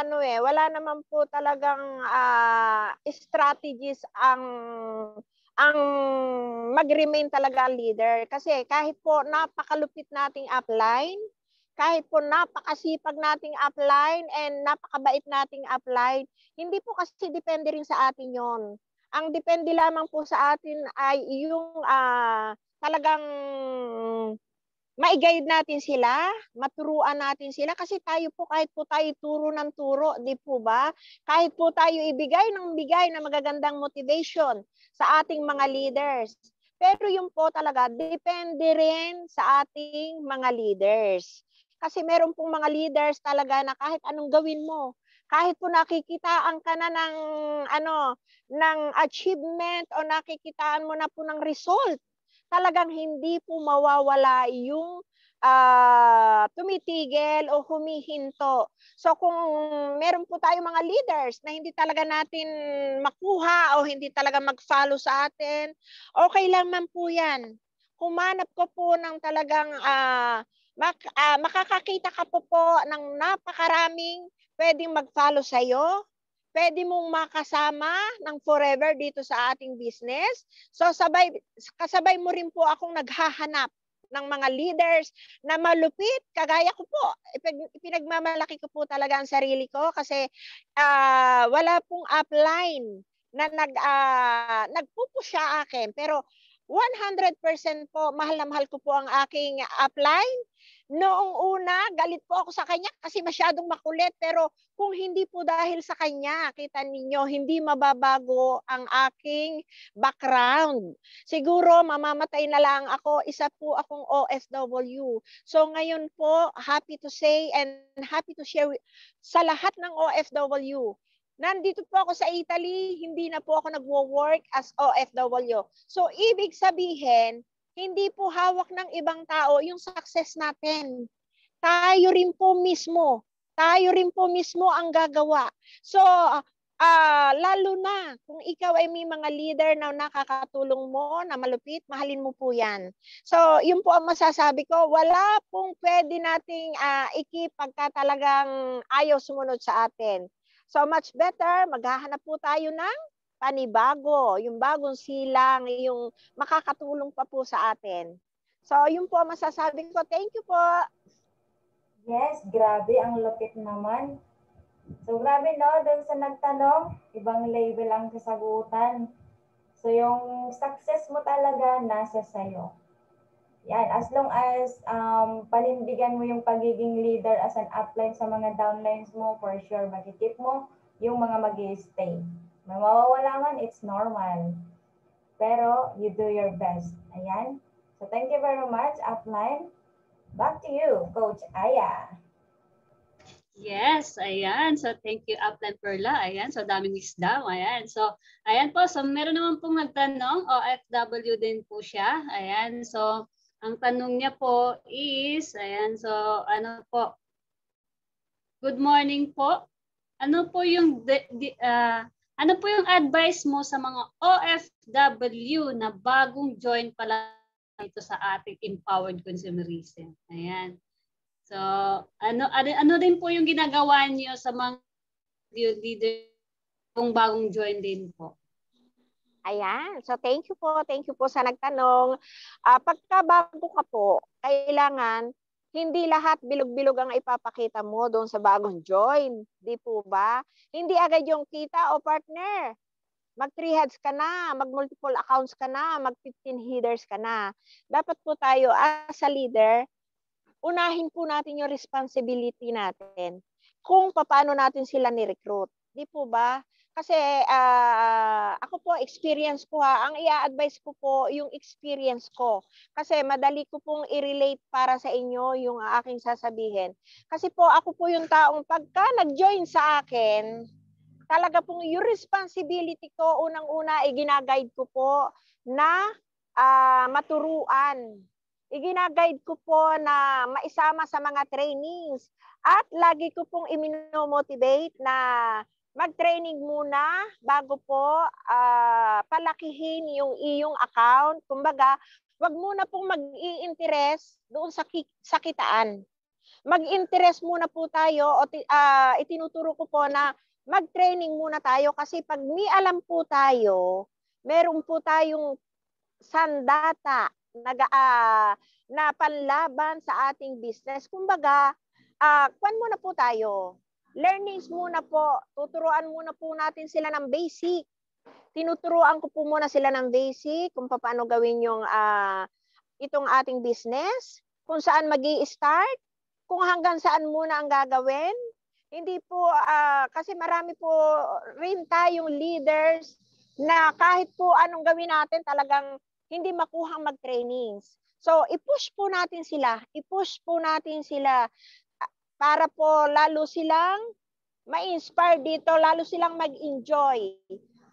talagang strategies ang mag-remain talaga ang leader. Kasi kahit po napakalupit nating upline, kahit po napakasipag nating upline and napakabait nating upline, hindi po kasi depende rin sa atin yon. Ang depende lamang po sa atin ay yung talagang ma-guide natin sila, maturuan natin sila kasi tayo po kahit po tayo turo ng turo, di po ba? Kahit po tayo ibigay ng magagandang motivation sa ating mga leaders. Pero yun po talaga, depende rin sa ating mga leaders. Kasi meron pong mga leaders talaga na kahit anong gawin mo, kahit po nakikitaan ka na ng achievement o nakikitaan mo na po ng result, talagang hindi po mawawala yung tumitigil o humihinto. So kung meron po tayong mga leaders na hindi talaga natin makuha o hindi talaga mag-follow sa atin, okay lang man po yan. Humanap ko po ng talagang makakakita ka po ng napakaraming pwedeng mag-follow sa'yo, pwede mong makasama ng forever dito sa ating business. So kasabay mo rin po akong naghahanap ng mga leaders na malupit. Kagaya ko po, pinagmamalaki ko po talaga ang sarili ko kasi wala pong upline na nagpupush sa akin. Pero 100% po, mahal na mahal ko po ang aking upline. Noong una, galit po ako sa kanya kasi masyadong makulit. Pero kung hindi po dahil sa kanya, kita ninyo, hindi mababago ang aking background. Siguro mamamatay na lang ako, isa po akong OFW. So ngayon po, happy to say and happy to share sa lahat ng OFW. Nandito po ako sa Italy, hindi na po ako nagwo-work as OFW. So ibig sabihin, hindi po hawak ng ibang tao yung success natin. Tayo rin po mismo ang gagawa. So, lalo na kung ikaw ay may mga leader na nakakatulong mo, na malupit, mahalin mo po yan. So, yun po ang masasabi ko. Wala pong pwede nating ikip pagka talagang ayaw sumunod sa atin. So, much better, maghahanap po tayo ng panibago, yung bagong silang, yung makakatulong pa po sa atin. So, yun po ang masasabi ko. Thank you po. Yes, grabe, ang lupit naman. So, grabe no, doon sa nagtanong, ibang label ang kasagutan. So, yung success mo talaga nasa sayo. Yan, as long as panindigan mo yung pagiging leader as an upline sa mga downlines mo, for sure, makikip mo yung mga mag-i-stay. May mawawala man, it's normal. Pero, you do your best. Ayan. So thank you very much, Upline. Back to you, Coach Aya. Yes, ayan. So, thank you, Upland Perla. Ayan, so daming wisdom. Ayan. So, ayan po. So, meron naman pong nagtanong, OFW din po siya. Ayan. So, ang tanong niya po is, ayan, so, ano po, good morning po. Ano po yung, ano po yung advice mo sa mga OFW na bagong join pala dito sa ating empowered consumerism? Ayan. So, ano din po yung ginagawa niyo sa mga leader kung bagong join din po? Ayan. So, thank you po. Thank you po sa nagtanong. Pagka bago ka po, kailangan hindi lahat bilog-bilog ang ipapakita mo doon sa bagong join. Di po ba? Hindi agad yung kita o partner. Mag 3 heads ka na, mag multiple accounts ka na, mag 15 headers ka na. Dapat po tayo as a leader, unahin po natin yung responsibility natin kung paano natin sila ni-recruit. Di po ba? Kasi ako po, experience ko ha, ang i-advise ko po yung experience ko. Kasi madali ko pong i-relate para sa inyo yung aking sasabihin. Kasi po, ako po yung taong pagka nag-join sa akin, talaga pong yung responsibility ko, unang-una, ginag-guide ko po na maturuan. Igina-guide ko po na maisama sa mga trainings. At lagi ko pong imino-motivate na mag-training muna bago po palakihin yung iyong account. Kumbaga, wag muna pong mag-i-interest doon sa kitaan. Mag-interest muna po tayo o itinuturo ko po na mag-training muna tayo kasi pag may alam po tayo, meron po tayong sandata na panlaban sa ating business. Kumbaga, kwan muna po tayo. Learnings muna po. Tuturuan muna po natin sila ng basic. Tinuturuan ko po muna sila ng basic kung paano gawin yung itong ating business, kung saan magi-start, kung hanggang saan muna ang gagawin. Hindi po, kasi marami po rin tayong leaders na kahit po anong gawin natin talagang hindi makuhang mag-trainings. So, i-push po natin sila. I-push po natin sila para po lalo silang ma-inspire dito, lalo silang mag-enjoy.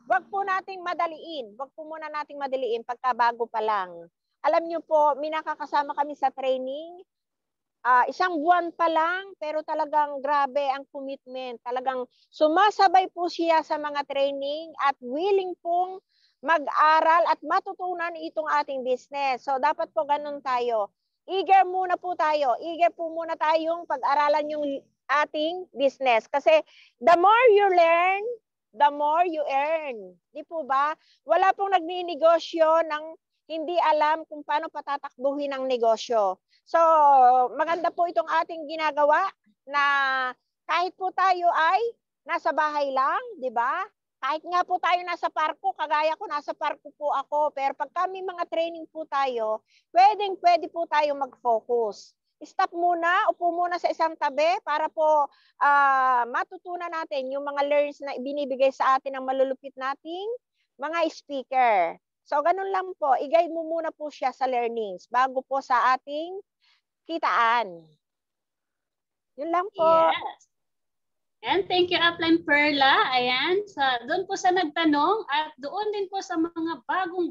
Wag po nating madaliin. Wag po muna nating madaliin pagka bago pa lang. Alam nyo po, may nakakasama kami sa training. 1 buwan pa lang, pero talagang grabe ang commitment. Talagang sumasabay po siya sa mga training at willing pong mag-aral at matutunan itong ating business. So, dapat po ganun tayo. Eager muna po tayo. Eager po muna tayong pag-aralan yung ating business. Kasi the more you learn, the more you earn. Di po ba? Wala pong nagninegosyo ng hindi alam kung paano patatakbuhin ang negosyo. So, maganda po itong ating ginagawa na kahit po tayo ay nasa bahay lang, di ba? Kahit nga po tayo nasa parko, kagaya ko nasa parko po ako, pero pag kami mga training po tayo, pwede po tayo mag-focus. Stop muna, upo muna sa isang tabi para po matutunan natin yung mga learns na binibigay sa atin ng malulupit nating mga speaker. So, ganun lang po. I-guide mo muna po siya sa learnings bago po sa ating kitaan. Yun lang po. Yes. And thank you, Upline Perla. Ayan, doon po sa nagtanong at doon din po sa mga bagong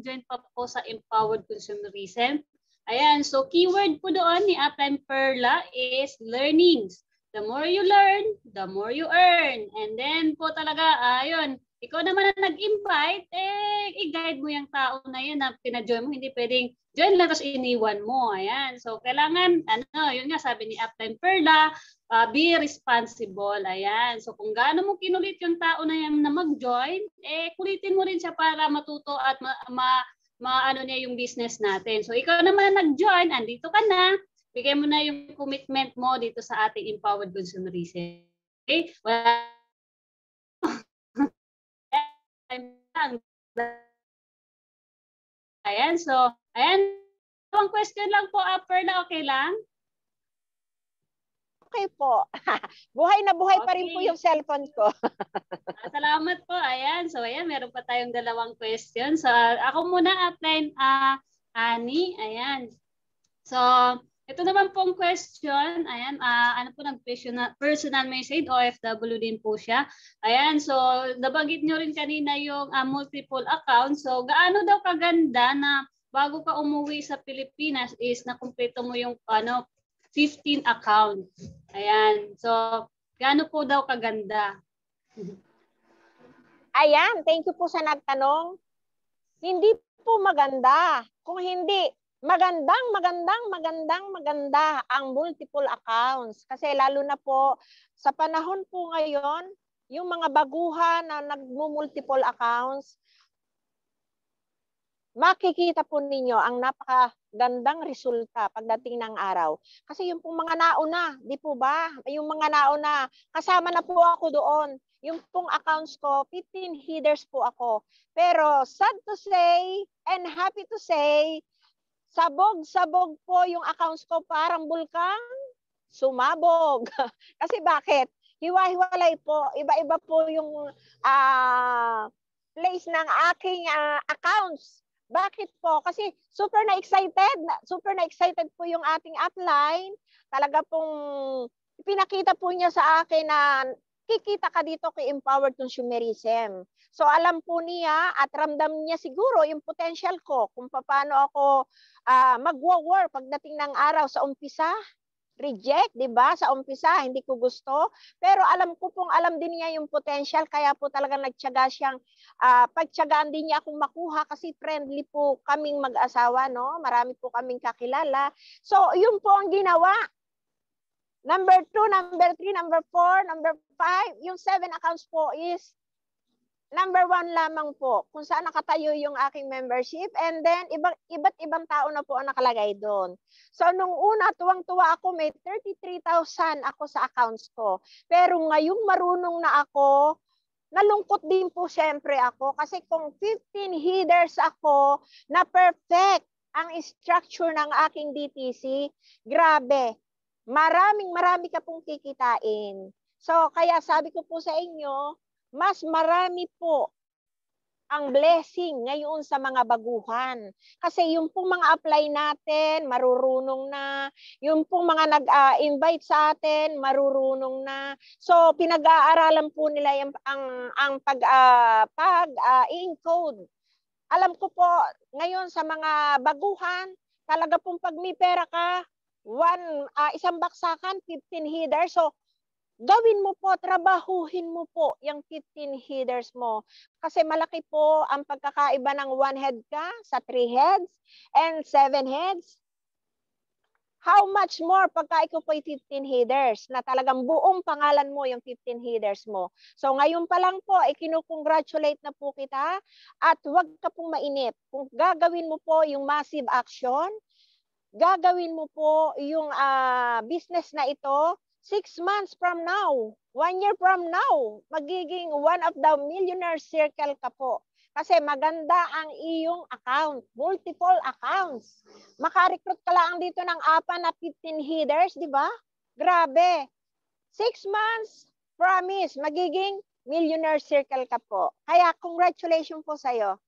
join pa po sa Empowered Consumerism. Ayan, so keyword po doon ni Upline Perla is learnings. The more you learn, the more you earn. And then po talaga, ayun, ikaw naman na nag-invite, i-guide mo yung tao na yun na pina-join mo. Hindi pwedeng join lang tapos iniwan mo. Ayan. So, kailangan, yun nga sabi ni Upline Perla, be responsible. Ayan. So, kung gaano mo kinulit yung tao na yan na mag-join, kulitin mo rin siya para matuto at maano niya yung business natin. So, ikaw naman na nag-join, andito ka na, bigay mo na yung commitment mo dito sa ating Empowered Consumerism. Okay? Well, ayan, so, ayan. Ang question lang po, Perla, okay lang? Okay po. Buhay na buhay pa rin po yung cellphone ko. Salamat po. Ayan. So, ayan, meron pa tayong 2 questions. So, ako muna, Upline. Ani. Ayan. So, ito naman pong question. Ayan, ano po personal message, OFW din po siya. Ayan, so nabanggit nyo rin kanina yung multiple account. So, gaano daw kaganda na bago ka umuwi sa Pilipinas is nakumpleto mo yung 15 account. Ayan, so gaano po daw kaganda? Ayan, thank you po sa nagtanong. Hindi po maganda. Kung hindi, maganda ang multiple accounts. Kasi lalo na po sa panahon po ngayon, yung mga baguhan na nagmo-multiple accounts, makikita po ninyo ang napakagandang resulta pagdating ng araw. Kasi yung pong mga nauna, di po ba? Yung mga nauna, kasama na po ako doon. Yung pong accounts ko, 15 headers po ako. Pero sad to say and happy to say, sabog-sabog po yung accounts ko, parang bulkang sumabog. Kasi bakit? Hiwa-hiwalay po. Iba-iba po yung place ng aking accounts. Bakit po? Kasi super na excited po yung ating upline. Talaga pong pinakita po niya sa akin na kikita ka dito kay Empowered Consumerism. So alam po niya at ramdam niya siguro yung potential ko kung paano ako magwo-work pagdating ng araw. Sa umpisa, reject, di ba? Sa umpisa, hindi ko gusto. Pero alam din niya yung potential, kaya po talagang nagtiyaga siyang, pagtiyagaan din niya akong makuha kasi friendly po kaming mag-asawa, no? Marami po kaming kakilala. So, yun po ang ginawa. Number 2, number 3, number 4, number 5, yung 7 accounts po is number 1 lamang po kung saan nakatayo yung aking membership, and then iba't ibang tao na po ang nakalagay doon. So nung una, tuwang-tuwa ako, may 33,000 ako sa accounts ko. Pero ngayong marunong na ako, nalungkot din po siyempre ako kasi kung 15 headers ako na perfect ang structure ng aking DTC, grabe, marami ka pong kikitain. So kaya sabi ko po sa inyo, mas marami po ang blessing ngayon sa mga baguhan. Kasi yung pong mga apply natin, marurunong na. Yung pong mga nag-invite sa atin, marurunong na. So, pinag-aaralan po nila yung, ang pag-encode. Alam ko po, ngayon sa mga baguhan, talaga pong pag may pera ka, isang baksakan, 15 headers. So, gawin mo po, trabahuhin mo po yung 15 headers mo. Kasi malaki po ang pagkakaiba ng 1 head ka sa 3 heads and 7 heads. How much more pagka ikaw po 15 headers na talagang buong pangalan mo yung 15 headers mo. So ngayon pa lang po, kinukongratulate na po kita at huwag ka pong mainip. Kung gagawin mo po yung massive action, gagawin mo po yung business na ito, 6 months from now, 1 year from now, magiging one of the millionaire circle ka po. Kasi maganda ang iyong account, multiple accounts. Makarecruit ka lang dito ng 4 na 15 headers, di ba? Grabe. 6 months, promise, magiging millionaire circle ka po. Kaya congratulations po sa'yo.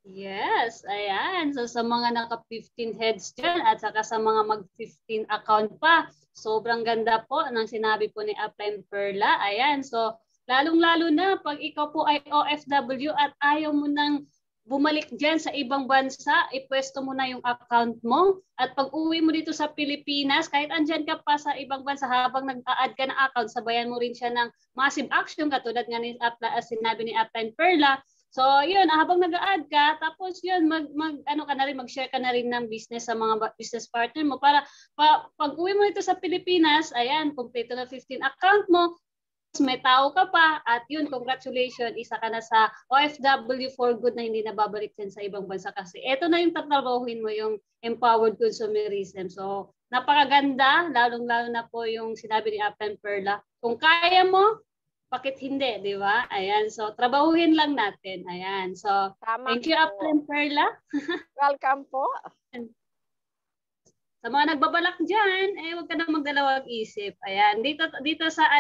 Yes, ayan. So sa mga naka-15 heads dyan at saka sa mga mag-15 account pa, sobrang ganda po ng sinabi po ni Upline Perla. Ayan, so lalong-lalo na pag ikaw po ay OFW at ayaw mo nang bumalik dyan sa ibang bansa, ipwesto mo na yung account mo. At pag uwi mo dito sa Pilipinas, kahit andyan ka pa sa ibang bansa habang nag-a-add ka ng account, sabayan mo rin siya ng massive action katulad nga ni sinabi ni Upline Perla. So, yun, habang nag-a-add ka, tapos yun, mag-share ka na rin ng business sa mga business partner mo para pag uwi mo ito sa Pilipinas, ayan, kompleto na 15 account mo, may tao ka pa, at yun, congratulations, isa ka na sa OFW for good na hindi na babalik din sa ibang bansa kasi ito na yung tatrabahuin mo, yung empowered consumerism. So, napakaganda, lalong-lalo na po yung sinabi ni Upline Perla. Kung kaya mo, bakit hindi, di ba? Ayan, so trabahuhin lang natin. Ayan, so Tama thank you, po. Upline Perla. Welcome po. Sa mga nagbabalak diyan, huwag ka na magdalawang isip. Ayan, dito sa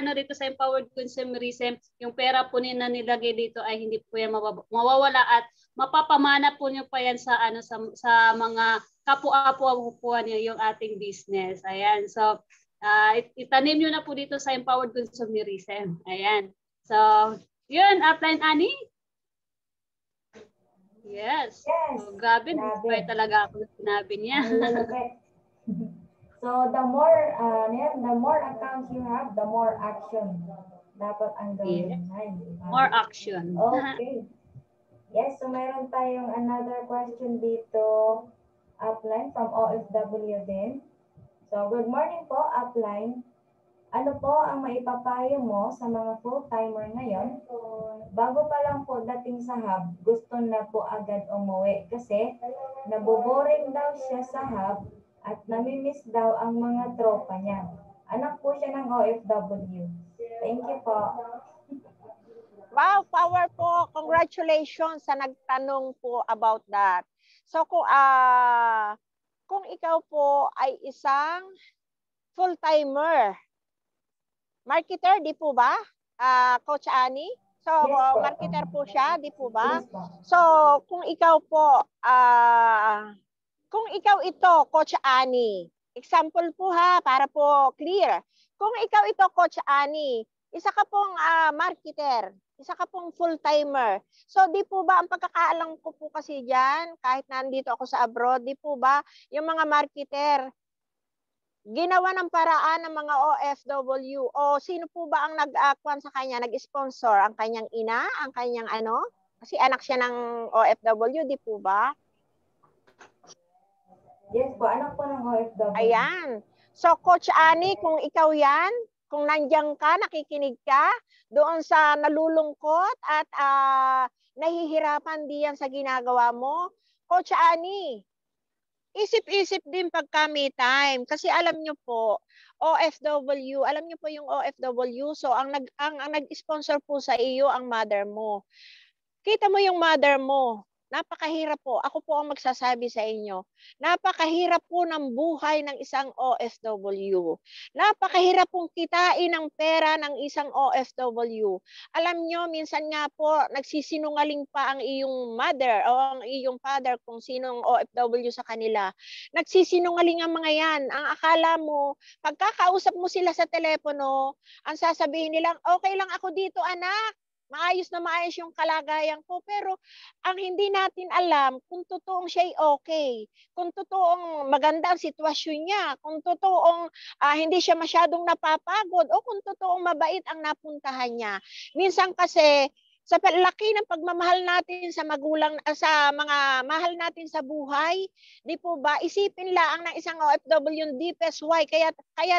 empowered consumerism, yung pera po na nilagay dito ay hindi po yan mawawala at mapapamana po niyo pa yan sa sa mga kapwa-kapwa niyo yung ating business. Ayan. So, itanim niyo na po dito sa empowered consumerism. Ayan. So, yun, Upline Annie. Yes. So, grabe. Inspire talaga ako na sinabi niya. So the more accounts you have, the more action dapat ang gawin. Yeah. More action. Okay. Yes, so meron tayong another question dito, Upline, from OFW din. So good morning po, Upline. Ano po ang maipapayo mo sa mga full-timer ngayon? Bago pa lang po dating sa hub, gusto na po agad umuwi kasi naboboring daw siya sa hub at namimiss daw ang mga tropa niya. Anak po siya ng OFW. Thank you po. Wow, power po. Congratulations sa nagtanong po about that. So kung ikaw po ay isang full-timer, marketer, di po ba? Coach Annie? So, yes, marketer po siya, di po ba? Yes, so, kung ikaw po, kung ikaw ito, Coach Annie, example po ha, para po clear. Kung ikaw ito, Coach Annie, isa ka pong marketer, isa ka pong full-timer. So, di po ba, ang pagkakaalam ko po kasi dyan, kahit nandito ako sa abroad, di po ba, yung mga marketer, ginawa ng paraan ng mga OFW o sino po ba ang nag-akuan sa kanya, nag-sponsor? Ang kanyang ina, ang kanyang ano? Kasi anak siya ng OFW, di po ba? Yes po, anak po ng OFW. Ayan. So, Coach Annie, kung ikaw yan, kung nandiyan ka, nakikinig ka, doon sa nalulungkot at nahihirapan diyan sa ginagawa mo, Coach Annie, isip-isip din pagka may time. Kasi alam nyo po, OFW, alam nyo po yung OFW, so ang nag-sponsor po sa iyo ang mother mo. Kita mo yung mother mo, napakahirap po. Ako po ang magsasabi sa inyo. Napakahirap po ng buhay ng isang OFW. Napakahirap pong kitain ng pera ng isang OFW. Alam nyo, minsan nga po, nagsisinungaling pa ang iyong mother o ang iyong father kung sinong OFW sa kanila. Nagsisinungaling ang mga yan. Ang akala mo, pagkakausap mo sila sa telepono, ang sasabihin nilang, okay lang ako dito, anak. Maayos na maayos yung kalagayan ko. Pero ang hindi natin alam kung totoong siya'y okay. Kung totoong maganda ang sitwasyon niya. Kung totoong hindi siya masyadong napapagod. O kung totoong mabait ang napuntahan niya. Minsan kasi sa laki ng pagmamahal natin sa magulang, sa mga mahal natin sa buhay, di po ba, isipin lang ng isang OFW yung deepest why, kaya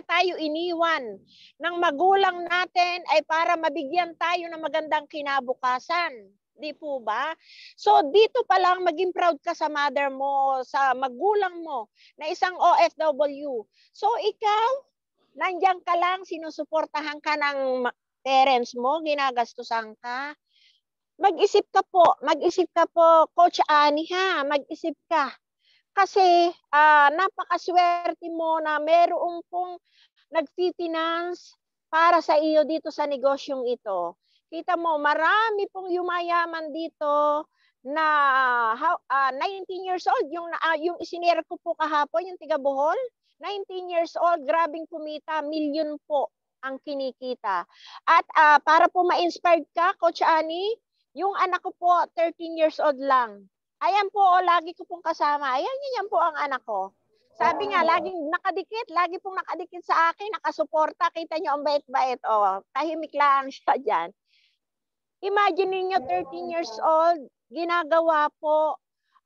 tayo iniwan ng magulang natin ay para mabigyan tayo ng magandang kinabukasan. Di po ba? So dito pa lang maging proud ka sa mother mo, sa magulang mo na isang OFW. So ikaw, nandiyan ka lang, sinusuportahan ka ng parents mo, ginagastusan ka. Mag-isip ka po, Coach Annie ha, mag-isip ka. Kasi napakaswerte mo na meron pong nag-finance para sa iyo dito sa negosyong ito. Kita mo, marami pong yumayaman dito na 19 years old, yung isinare ko po kahapon, yung tiga Bohol, 19 years old, grabing kumita, milyon po ang kinikita. At para po ma-inspired ka, Coach Annie, yung anak ko po, 13 years old lang. Ayan po, lagi ko pong kasama. Yan po ang anak ko. Sabi nga, lagi pong nakadikit sa akin, nakasuporta. Kita nyo, ang bait-bait. Tahimik lang siya dyan. Imagine niyo 13 years old, ginagawa po,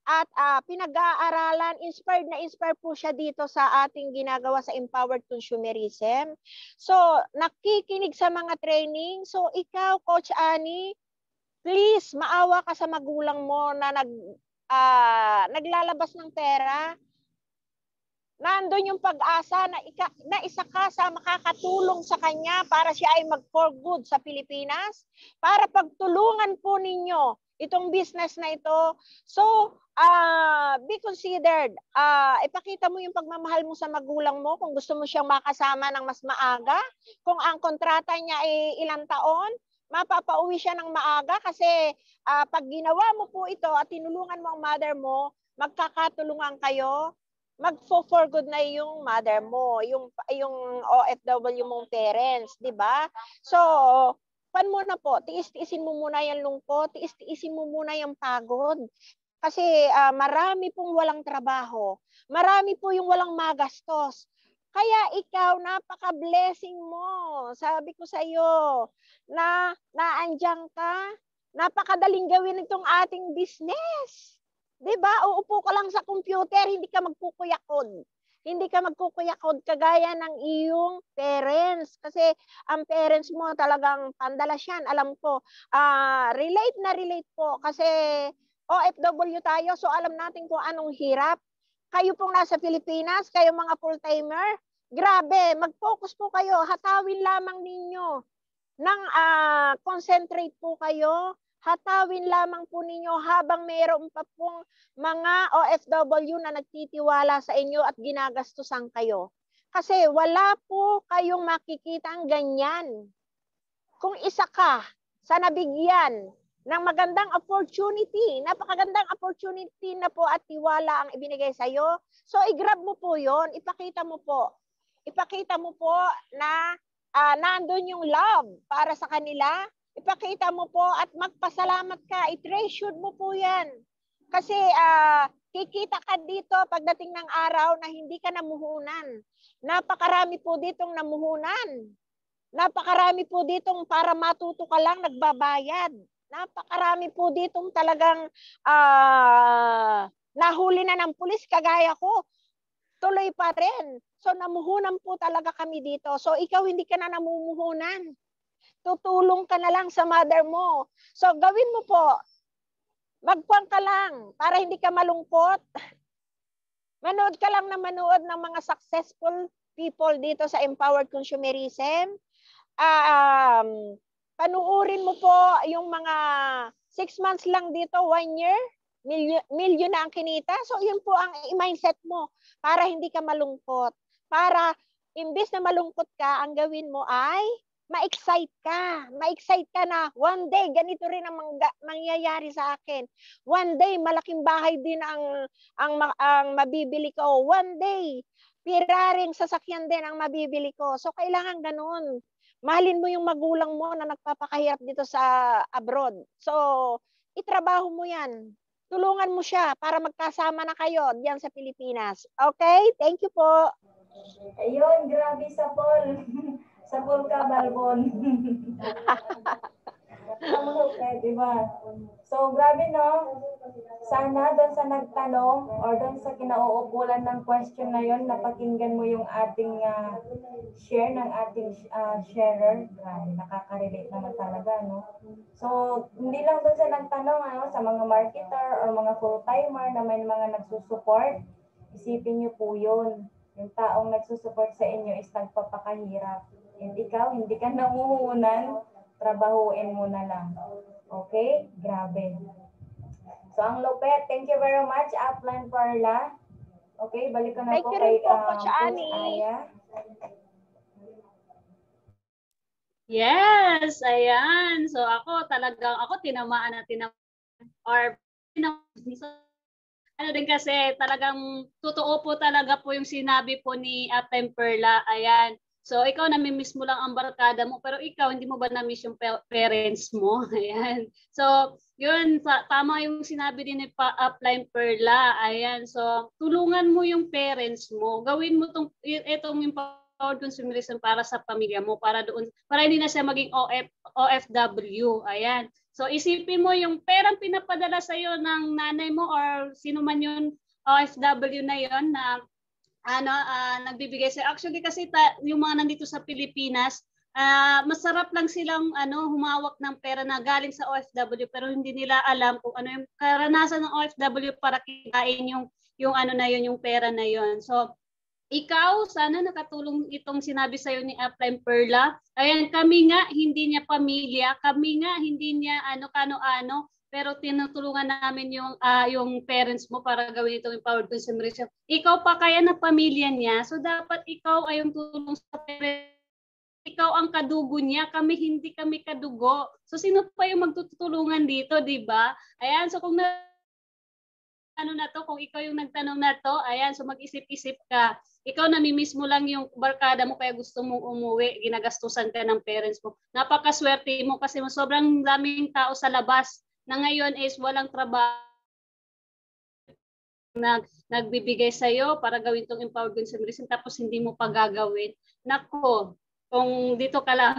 at pinag-aaralan, inspired po siya dito sa ating ginagawa sa empowered consumerism. So, nakikinig sa mga training. So, ikaw, Coach Annie, please, maawa ka sa magulang mo na naglalabas ng pera. Nandun yung pag-asa na isa ka sa makakatulong sa kanya para siya ay mag-for good sa Pilipinas. Para pagtulungan po ninyo itong business na ito. So, be considered. Ipakita mo yung pagmamahal mo sa magulang mo kung gusto mo siyang makasama ng mas maaga. Kung ang kontrata niya ay ilang taon, mapapauwi siya ng maaga kasi pag ginawa mo po ito at tinulungan mo ang mother mo, magkakatulungan kayo, mag-for good na yung mother mo, yung OFW mong parents, di ba? So, pan mo na po, tiis-tiisin mo muna yung lungkot, tiis-tiisin mo muna yung pagod. Kasi marami pong walang trabaho, marami po yung walang magastos. Kaya ikaw, napaka-blessing mo. Sabi ko sa iyo, na naandyan ka, napakadaling gawin itong ating business. 'Di ba? Uupo ka lang sa computer, hindi ka magkukuyakod. Hindi ka magkukuyakod kagaya ng iyong parents. Kasi ang parents mo talagang pandalas yan. Alam ko, relate na relate po. Kasi OFW tayo, so alam natin kung anong hirap. Kayo pong nasa Pilipinas, kayo mga full-timer, grabe, mag-focus po kayo. Hatawin lamang ninyo ng concentrate po kayo. Hatawin lamang po ninyo habang mayroon pa pong mga OFW na nagtitiwala sa inyo at ginagastusan kayo. Kasi wala po kayong makikitang ganyan. Kung isa ka sa nabigyan ng magandang opportunity, napakagandang opportunity na po at tiwala ang ibinigay sa iyo, so i-grab mo po yon, ipakita mo po. Ipakita mo po na nandun yung love para sa kanila. Ipakita mo po at magpasalamat ka. I-treasure mo po yan. Kasi kikita ka dito pagdating ng araw na hindi ka namuhunan. Napakarami po ditong namuhunan. Napakarami po ditong para matuto ka lang nagbabayad. Napakarami po ditong talagang nahuli na ng pulis kagaya ko. Tuloy pa rin. So namuhunan po talaga kami dito. So ikaw hindi ka na namumuhunan. Tutulong ka na lang sa mother mo. So gawin mo po. Magpuan ka lang para hindi ka malungkot. Manood ka lang na manood ng mga successful people dito sa Empowered Consumerism. Panuurin mo po yung mga 6 months lang dito, 1 year, milyon na ang kinita. So yun po ang mindset mo para hindi ka malungkot. Para imbes na malungkot ka, ang gawin mo ay ma-excite ka. Ma-excite ka na one day, ganito rin ang mangyayari sa akin. One day, malaking bahay din ang mabibili ko. One day, piraring sasakyan din ang mabibili ko. So kailangan ganun. Mahalin mo yung magulang mo na nagpapakahirap dito sa abroad. So, itrabaho mo yan. Tulungan mo siya para magkasama na kayo diyan sa Pilipinas. Okay? Thank you po. Ayun, grabe sa Paul. Sa Paul ka, Balbon. Diba? So, grabe no? Sana doon sa nagtanong or doon sa kinauupulan ng question na yon, napakinggan mo yung ating share ng ating sharer. Grabe, nakaka-relate naman talaga, no? So, hindi lang doon sa nagtanong, sa mga marketer or mga full-timer na may mga nagsusupport, isipin niyo po yun. Yung taong nagsusupport sa inyo is nagpapakahirap. And ikaw, hindi ka namuhunan, trabahuin mo na lang. Okay? Grabe. So, ang lupet. Thank you very much, Upline Perla. Okay, balik ko na po kay Coach Annie. Aya. Yes, ayan. So, ako tinamaan or ano din kasi talagang totoo po talaga po yung sinabi po ni Upline Perla. Ayan. So, ikaw namimiss mo lang ang barkada mo, pero ikaw, hindi mo ba namiss yung parents mo? Ayan. So, yun, tama yung sinabi din ni Upline Perla. Ayan. So, tulungan mo yung parents mo. Gawin mo itong Empowered Consumerism para sa pamilya mo, para hindi na siya maging OFW. Ayan. So, isipin mo yung perang pinapadala sa'yo ng nanay mo or sino man yung OFW na yon na nagbibigay sa actually kasi yung mga nandito sa Pilipinas, masarap lang silang humawak ng pera na galing sa OFW pero hindi nila alam kung ano yung karanasan ng OFW para kitain yung yung pera na yon. So ikaw, sana nakatulong itong sinabi sa'yo ni Upline Perla. Ayan, kami nga hindi niya pamilya, kami nga hindi niya kano-ano, pero tinutulungan namin yung parents mo para gawin itong empowered consumerism. Ikaw pa kaya na pamilya niya, so dapat ikaw ay yung tulong sa parents. Ikaw ang kadugo niya, kami hindi kami kadugo. So sino pa yung magtutulungan dito, di ba? Ayan, so kung kung ikaw yung nagtanong na to, ayan, so mag-isip-isip ka. Ikaw namimiss mo lang yung barkada mo kaya gusto mong umuwi, ginagastusan ka ng parents mo. Napakaswerte mo kasi sobrang daming tao sa labas na ngayon is walang trabaho nagbibigay sa'yo para gawin tong empowered consumerism tapos hindi mo pa gagawin. Nako, kung dito ka lang,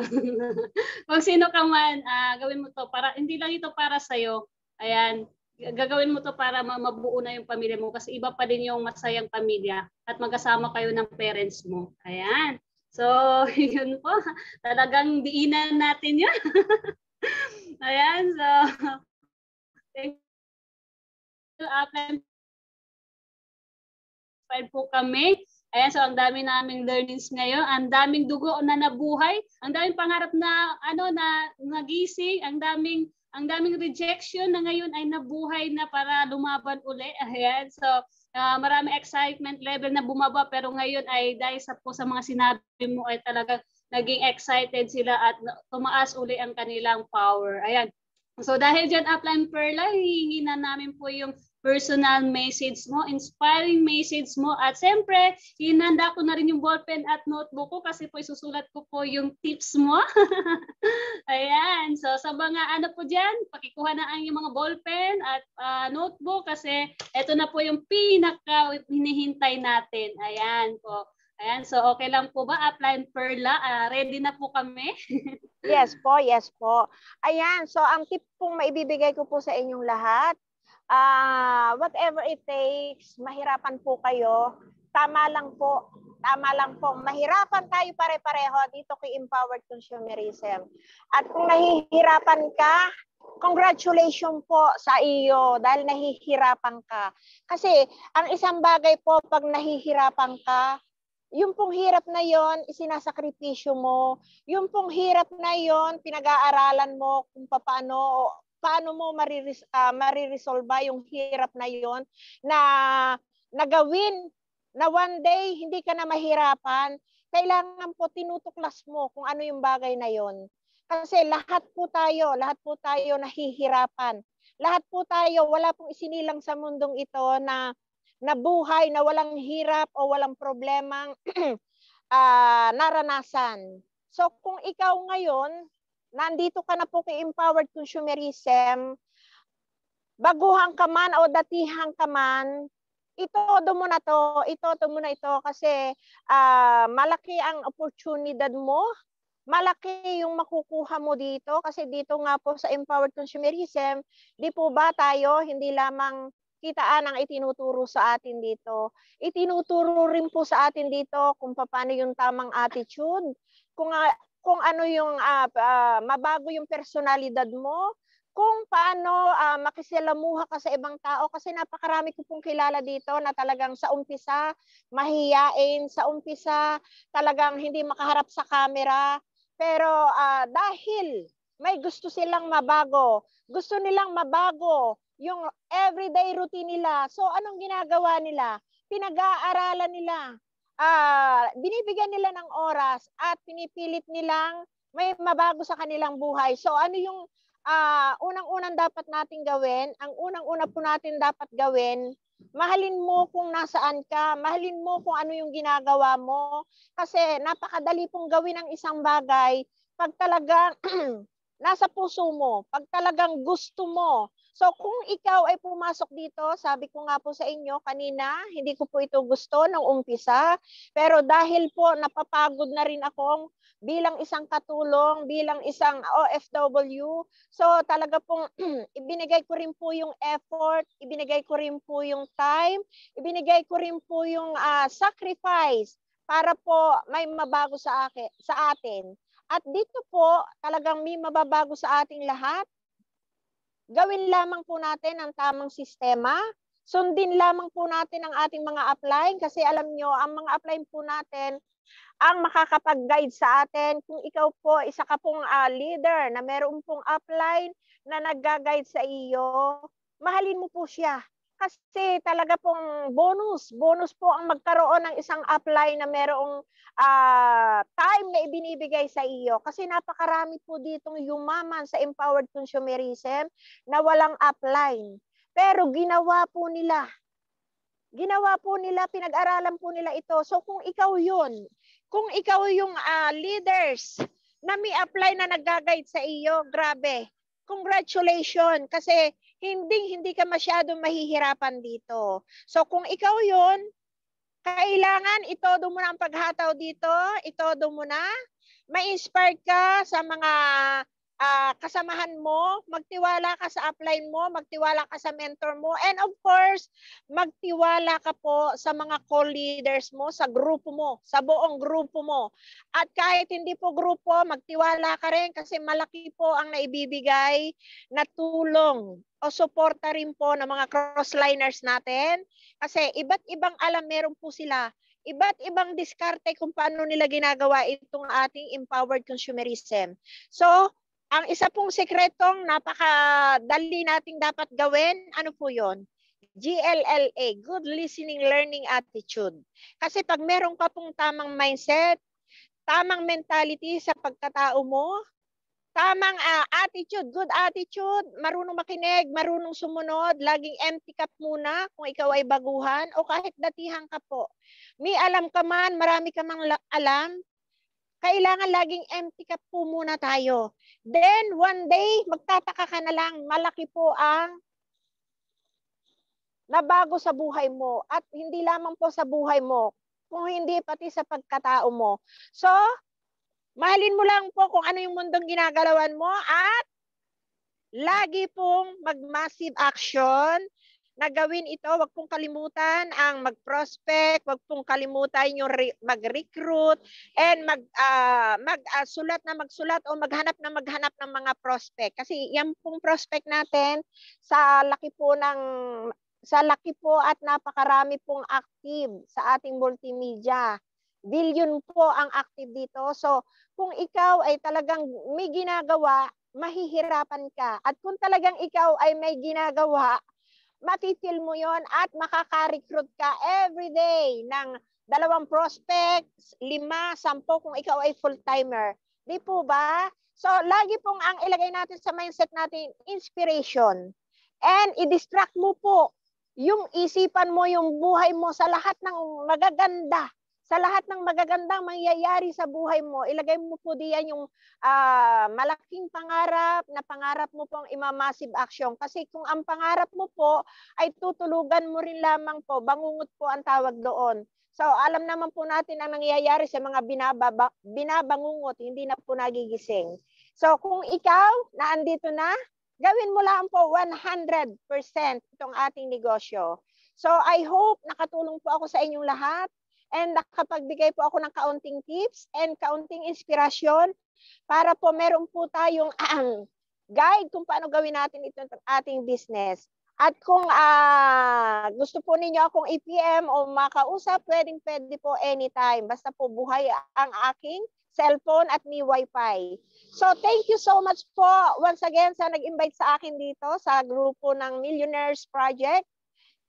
kung sino ka man, gawin mo to para hindi lang ito para sa'yo. Ayan, gagawin mo to para mabuo na yung pamilya mo kasi iba pa din yung masayang pamilya at magkasama kayo ng parents mo. Ayan. So, yun po. Talagang diinan natin yun. Ayan. So, thank you. Po kami. Ayan, so ang dami naming learnings ngayon, ang daming dugo na nabuhay, ang daming pangarap na nagising, ang daming rejection na ngayon ay nabuhay na para lumaban uli. Ayan, so marami excitement level na bumaba pero ngayon ay dahil sa mga sinabi mo ay talagang naging excited sila at tumaas uli ang kanilang power. Ayan. So dahil dyan, Upline Perla, hihingi na namin po yung personal message mo, inspiring message mo. At siyempre, hinanda ko na rin yung ballpen at notebook ko kasi po isusulat ko po yung tips mo. Ayan. So sa mga po dyan, pakikuha na ang yung mga ballpen at notebook kasi ito na po yung pinaka hinihintay natin. Ayan po. Ayan. So okay lang po ba, Upline Perla? Ready na po kami? Yes po, yes po. Ayan. So ang tip pong maibibigay ko po sa inyong lahat, whatever it takes, mahirapan po kayo, tama lang po, mahirapan tayo pare-pareho dito kay Empowered Consumerism. At kung nahihirapan ka, congratulations po sa iyo dahil nahihirapan ka. Kasi ang isang bagay po pag nahihirapan ka, yung pong hirap na yon isinasakripisyo mo, yung pong hirap na yon pinag-aaralan mo kung paano mo mariresolve yung hirap na yon na nagawin na one day hindi ka na mahirapan. Kailangan po tinutuklas mo kung ano yung bagay na yon. Kasi lahat po tayo nahihirapan. Lahat po tayo, wala pong isinilang sa mundong ito na buhay na walang hirap o walang problemang naranasan. So kung ikaw ngayon, nandito ka na po kay Empowered Consumerism, baguhan ka man o datihan ka man, itodo mo na ito kasi malaki ang oportunidad mo, malaki yung makukuha mo dito kasi dito nga po sa Empowered Consumerism, di po ba tayo hindi lamang kitaan ang itinuturo sa atin dito. Itinuturo rin po sa atin dito kung paano yung tamang attitude, kung ano yung mabago yung personalidad mo, kung paano makisalamuha ka sa ibang tao kasi napakarami ko pong kilala dito na talagang sa umpisa mahiyain, sa umpisa talagang hindi makaharap sa camera, pero dahil may gusto silang mabago, gusto nilang mabago yung everyday routine nila. So anong ginagawa nila? Pinag-aaralan nila. Binibigyan nila ng oras at pinipilit nilang may mabago sa kanilang buhay. So ano yung unang-unang dapat natin gawin? Ang unang-una po natin dapat gawin, mahalin mo kung nasaan ka, mahalin mo kung ano yung ginagawa mo. Kasi napakadali pong gawin ang isang bagay pag talagang nasa puso mo, pag talagang gusto mo. So kung ikaw ay pumasok dito, sabi ko nga po sa inyo kanina, hindi ko po ito gusto nung umpisa, pero dahil po napapagod na rin ako bilang isang katulong, bilang isang OFW, so talaga pong ibinigay ko rin po yung effort, ibinigay ko rin po yung time, ibinigay ko rin po yung sacrifice para po may mabago sa atin. At dito po, talagang may mababago sa ating lahat. Gawin lamang po natin ang tamang sistema. Sundin lamang po natin ang ating mga upline kasi alam nyo, ang mga upline po natin, ang makakapag-guide sa atin. Kung ikaw po, isa ka pong leader na meron pong upline na nag-guide sa iyo, mahalin mo po siya. Kasi talaga pong bonus po ang magkaroon ng isang upline na merong time na ibinibigay sa iyo. Kasi napakarami po ditong yumaman sa empowered consumerism na walang upline. Pero ginawa po nila, pinag-aralan po nila ito. So kung ikaw yun, kung ikaw yung leaders na may apply na nag-guide sa iyo, grabe. Congratulations kasi hindi ka masyadong mahihirapan dito. So kung ikaw yun, kailangan itodo mo na ang paghataw dito, itodo mo na, ma-inspire ka sa mga kasamahan mo, magtiwala ka sa upline mo, magtiwala ka sa mentor mo, and of course, magtiwala ka po sa mga co-leaders mo, sa grupo mo, sa buong grupo mo. At kahit hindi po grupo, magtiwala ka rin kasi malaki po ang naibibigay na tulong o suporta rin po ng mga crossliners natin. Kasi iba't ibang alam meron po sila. Iba't ibang diskarte kung paano nila ginagawa itong ating empowered consumerism. So, ang isa pong sekretong napakadali nating dapat gawin, ano po yon? GLLA, Good Listening Learning Attitude. Kasi pag meron ka pong tamang mindset, tamang mentality sa pagkatao mo, tamang attitude, good attitude, marunong makinig, marunong sumunod, laging empty cup muna kung ikaw ay baguhan o kahit datihan ka po. May alam ka man, marami ka mang alam, kailangan laging empty cup po muna tayo. Then, one day, magtataka ka na lang, malaki po ang nabago sa buhay mo. At hindi lamang po sa buhay mo, kung hindi pati sa pagkatao mo. So, mahalin mo lang po kung ano yung mundong ginagalawan mo at lagi pong mag-massive action na gawin ito. Wag pong kalimutan ang mag-prospect, wag pong kalimutan yung mag-recruit and magsulat o maghanap ng mga prospect. Kasi yan pong prospect natin sa laki po at napakarami pong active sa ating multimedia. Billion po ang active dito. So, kung ikaw ay talagang may ginagawa, mahihirapan ka. At kung talagang ikaw ay may ginagawa, matitil mo yon at makaka-recruit ka everyday ng 2 prospects, 5, 10 kung ikaw ay full-timer. Di po ba? So, lagi pong ang ilagay natin sa mindset natin, inspiration. And i-distract mo po yung isipan mo, yung buhay mo sa lahat ng magaganda, sa lahat ng magagandang mangyayari sa buhay mo. Ilagay mo po diyan yung malaking pangarap na pangarap mo pong ima-massive action. Kasi kung ang pangarap mo po ay tutulugan mo rin lamang po, bangungot po ang tawag doon. So alam naman po natin ang nangyayari sa mga binabangungot, hindi na po nagigising. So kung ikaw na andito na, gawin mo lang po 100% itong ating negosyo. So I hope nakatulong po ako sa inyong lahat. And nakapagbigay po ako ng kaunting tips and kaunting inspirasyon para po meron po tayong guide kung paano gawin natin ito ng ating business. At kung gusto po ninyo akong i-PM o makausap, pwede po anytime. Basta po buhay ang aking cellphone at may wifi. So thank you so much po once again sa nag-invite sa akin dito sa grupo ng Millionaires Project.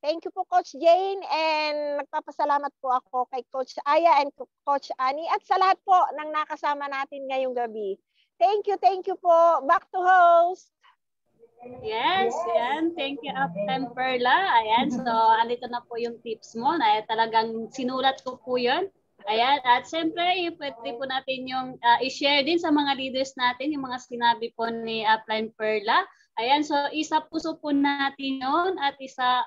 Thank you po Coach Jane and nagpapasalamat po ako kay Coach Aya and Coach Annie at sa lahat po ng nakasama natin ngayong gabi. Thank you po. Back to host. Yes, yan. Thank you, Uptime Perla. Ayan, so andito na po yung tips mo na talagang sinulat ko po yun. Ayan, at siyempre, pwede po natin yung i-share din sa mga leaders natin, yung mga sinabi po ni Upline Perla. Ayan, so isa puso po natin yun at isa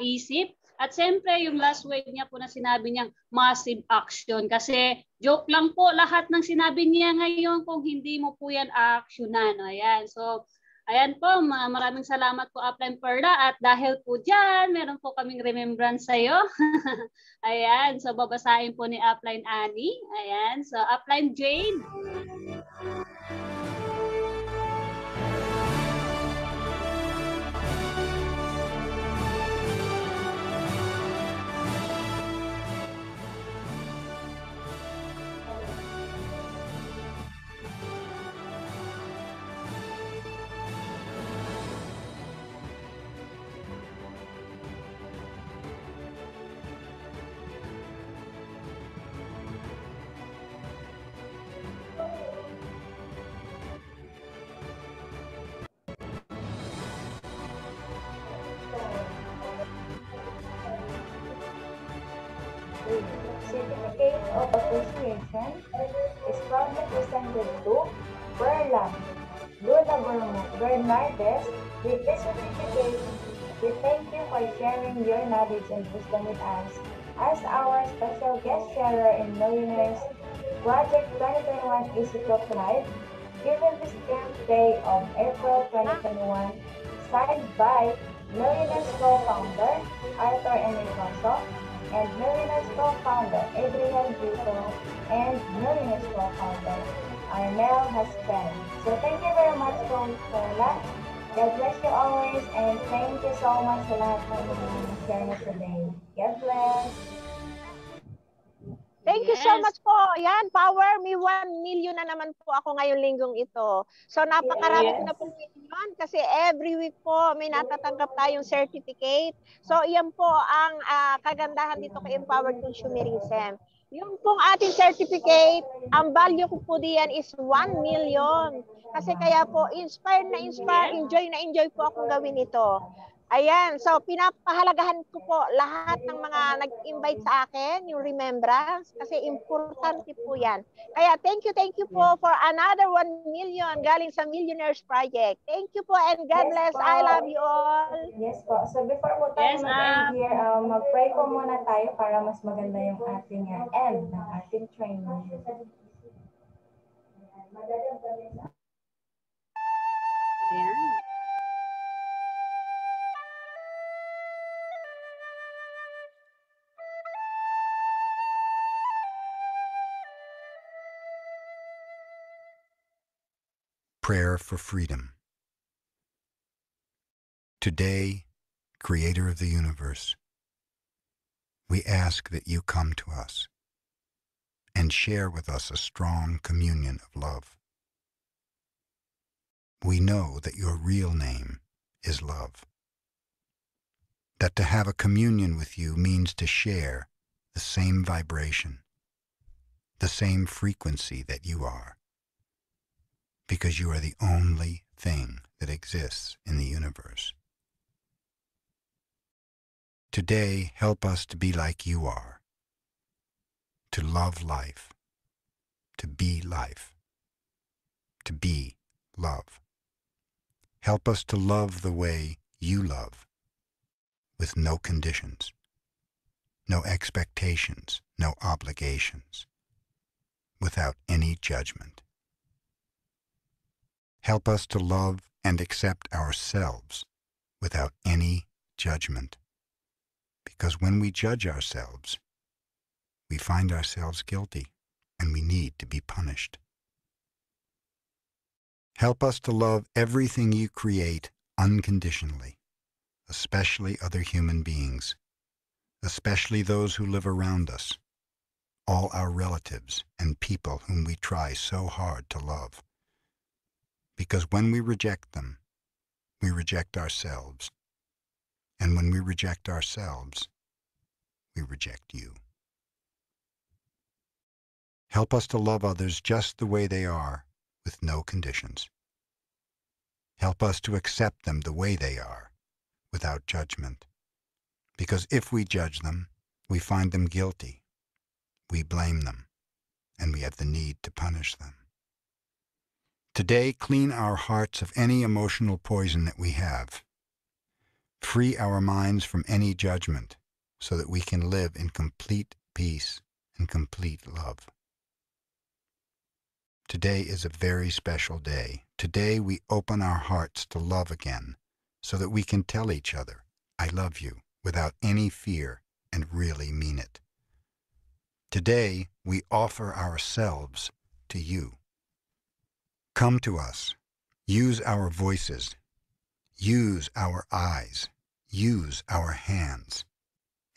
isip. At siyempre, yung last word niya po na sinabi niyang massive action. Kasi joke lang po lahat ng sinabi niya ngayon kung hindi mo po yan actionan. Ayan, so ayan po, maraming salamat po Upline Perla at dahil po dyan, meron po kaming remembrance sa'yo. Ayan, so babasahin po ni Upline Annie. Ayan, so Upline Jane. Certificate of Appreciation is proudly presented to Perla Luna Bernardes. With this certificate, we thank you for sharing your knowledge and wisdom with us. As our special guest sharer in Millionaires Project 2021 Institute Live, given this 10th day of April 2021, signed by Millionaires co-founder Arthur Enricoso and Millionaires co-founder Adrian Vito and Millionaires co-founder Arnel Haspen. So thank you very much, Perla. God bless you always, and thank you so much sa lahat ng mga share na today. God bless. Thank you so much po. Yan, power. May 1 million na naman po ako ngayong linggong ito. So napakarami ko na po million kasi every week po may natatanggap tayong certificate. So yan po ang kagandahan dito kay Empowered Consumerism. Yung pong ating certificate, ang value ko po diyan is 1 million. Kasi kaya po, inspire, enjoy na enjoy po akong gawin ito. Ayan, so pinapahalagahan ko po lahat ng mga nag-invite sa akin, yung remembrance, kasi importante po yan. Kaya thank you po for another 1 million galing sa Millionaires Project. Thank you po and God bless. Po. I love you all. Yes po. So before po tayo mag-end here, mag-pray po muna tayo para mas maganda yung ating end ng ating training. Ayan. Prayer for Freedom. Today, Creator of the universe, we ask that you come to us and share with us a strong communion of love. We know that your real name is love, that to have a communion with you means to share the same vibration, the same frequency that you are, because you are the only thing that exists in the universe. Today, help us to be like you are, to love life, to be life, to be love. Help us to love the way you love, with no conditions, no expectations, no obligations, without any judgment. Help us to love and accept ourselves without any judgment, because when we judge ourselves, we find ourselves guilty and we need to be punished. Help us to love everything you create unconditionally, especially other human beings, especially those who live around us, all our relatives and people whom we try so hard to love. Because when we reject them, we reject ourselves. And when we reject ourselves, we reject you. Help us to love others just the way they are, with no conditions. Help us to accept them the way they are, without judgment. Because if we judge them, we find them guilty, we blame them, and we have the need to punish them. Today, clean our hearts of any emotional poison that we have. Free our minds from any judgment so that we can live in complete peace and complete love. Today is a very special day. Today we open our hearts to love again so that we can tell each other, I love you, without any fear and really mean it. Today we offer ourselves to you. Come to us, use our voices, use our eyes, use our hands,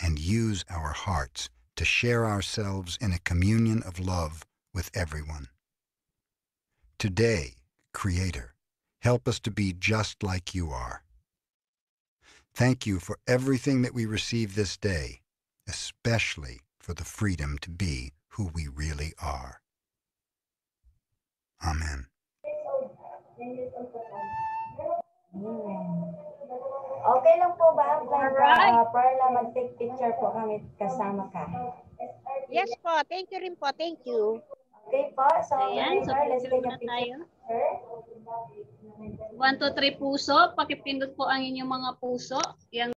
and use our hearts to share ourselves in a communion of love with everyone. Today, Creator, help us to be just like you are. Thank you for everything that we receive this day, especially for the freedom to be who we really are. Amen. Okay lang po ba, Perla, mag-take picture po kami kasama ka? Yes po. Thank you rin po. Thank you. Okay po. So, Ayan, so let's picture take a muna tayo. picture. 1, 2, 3 puso. Pakipindot po ang inyong mga puso. Yang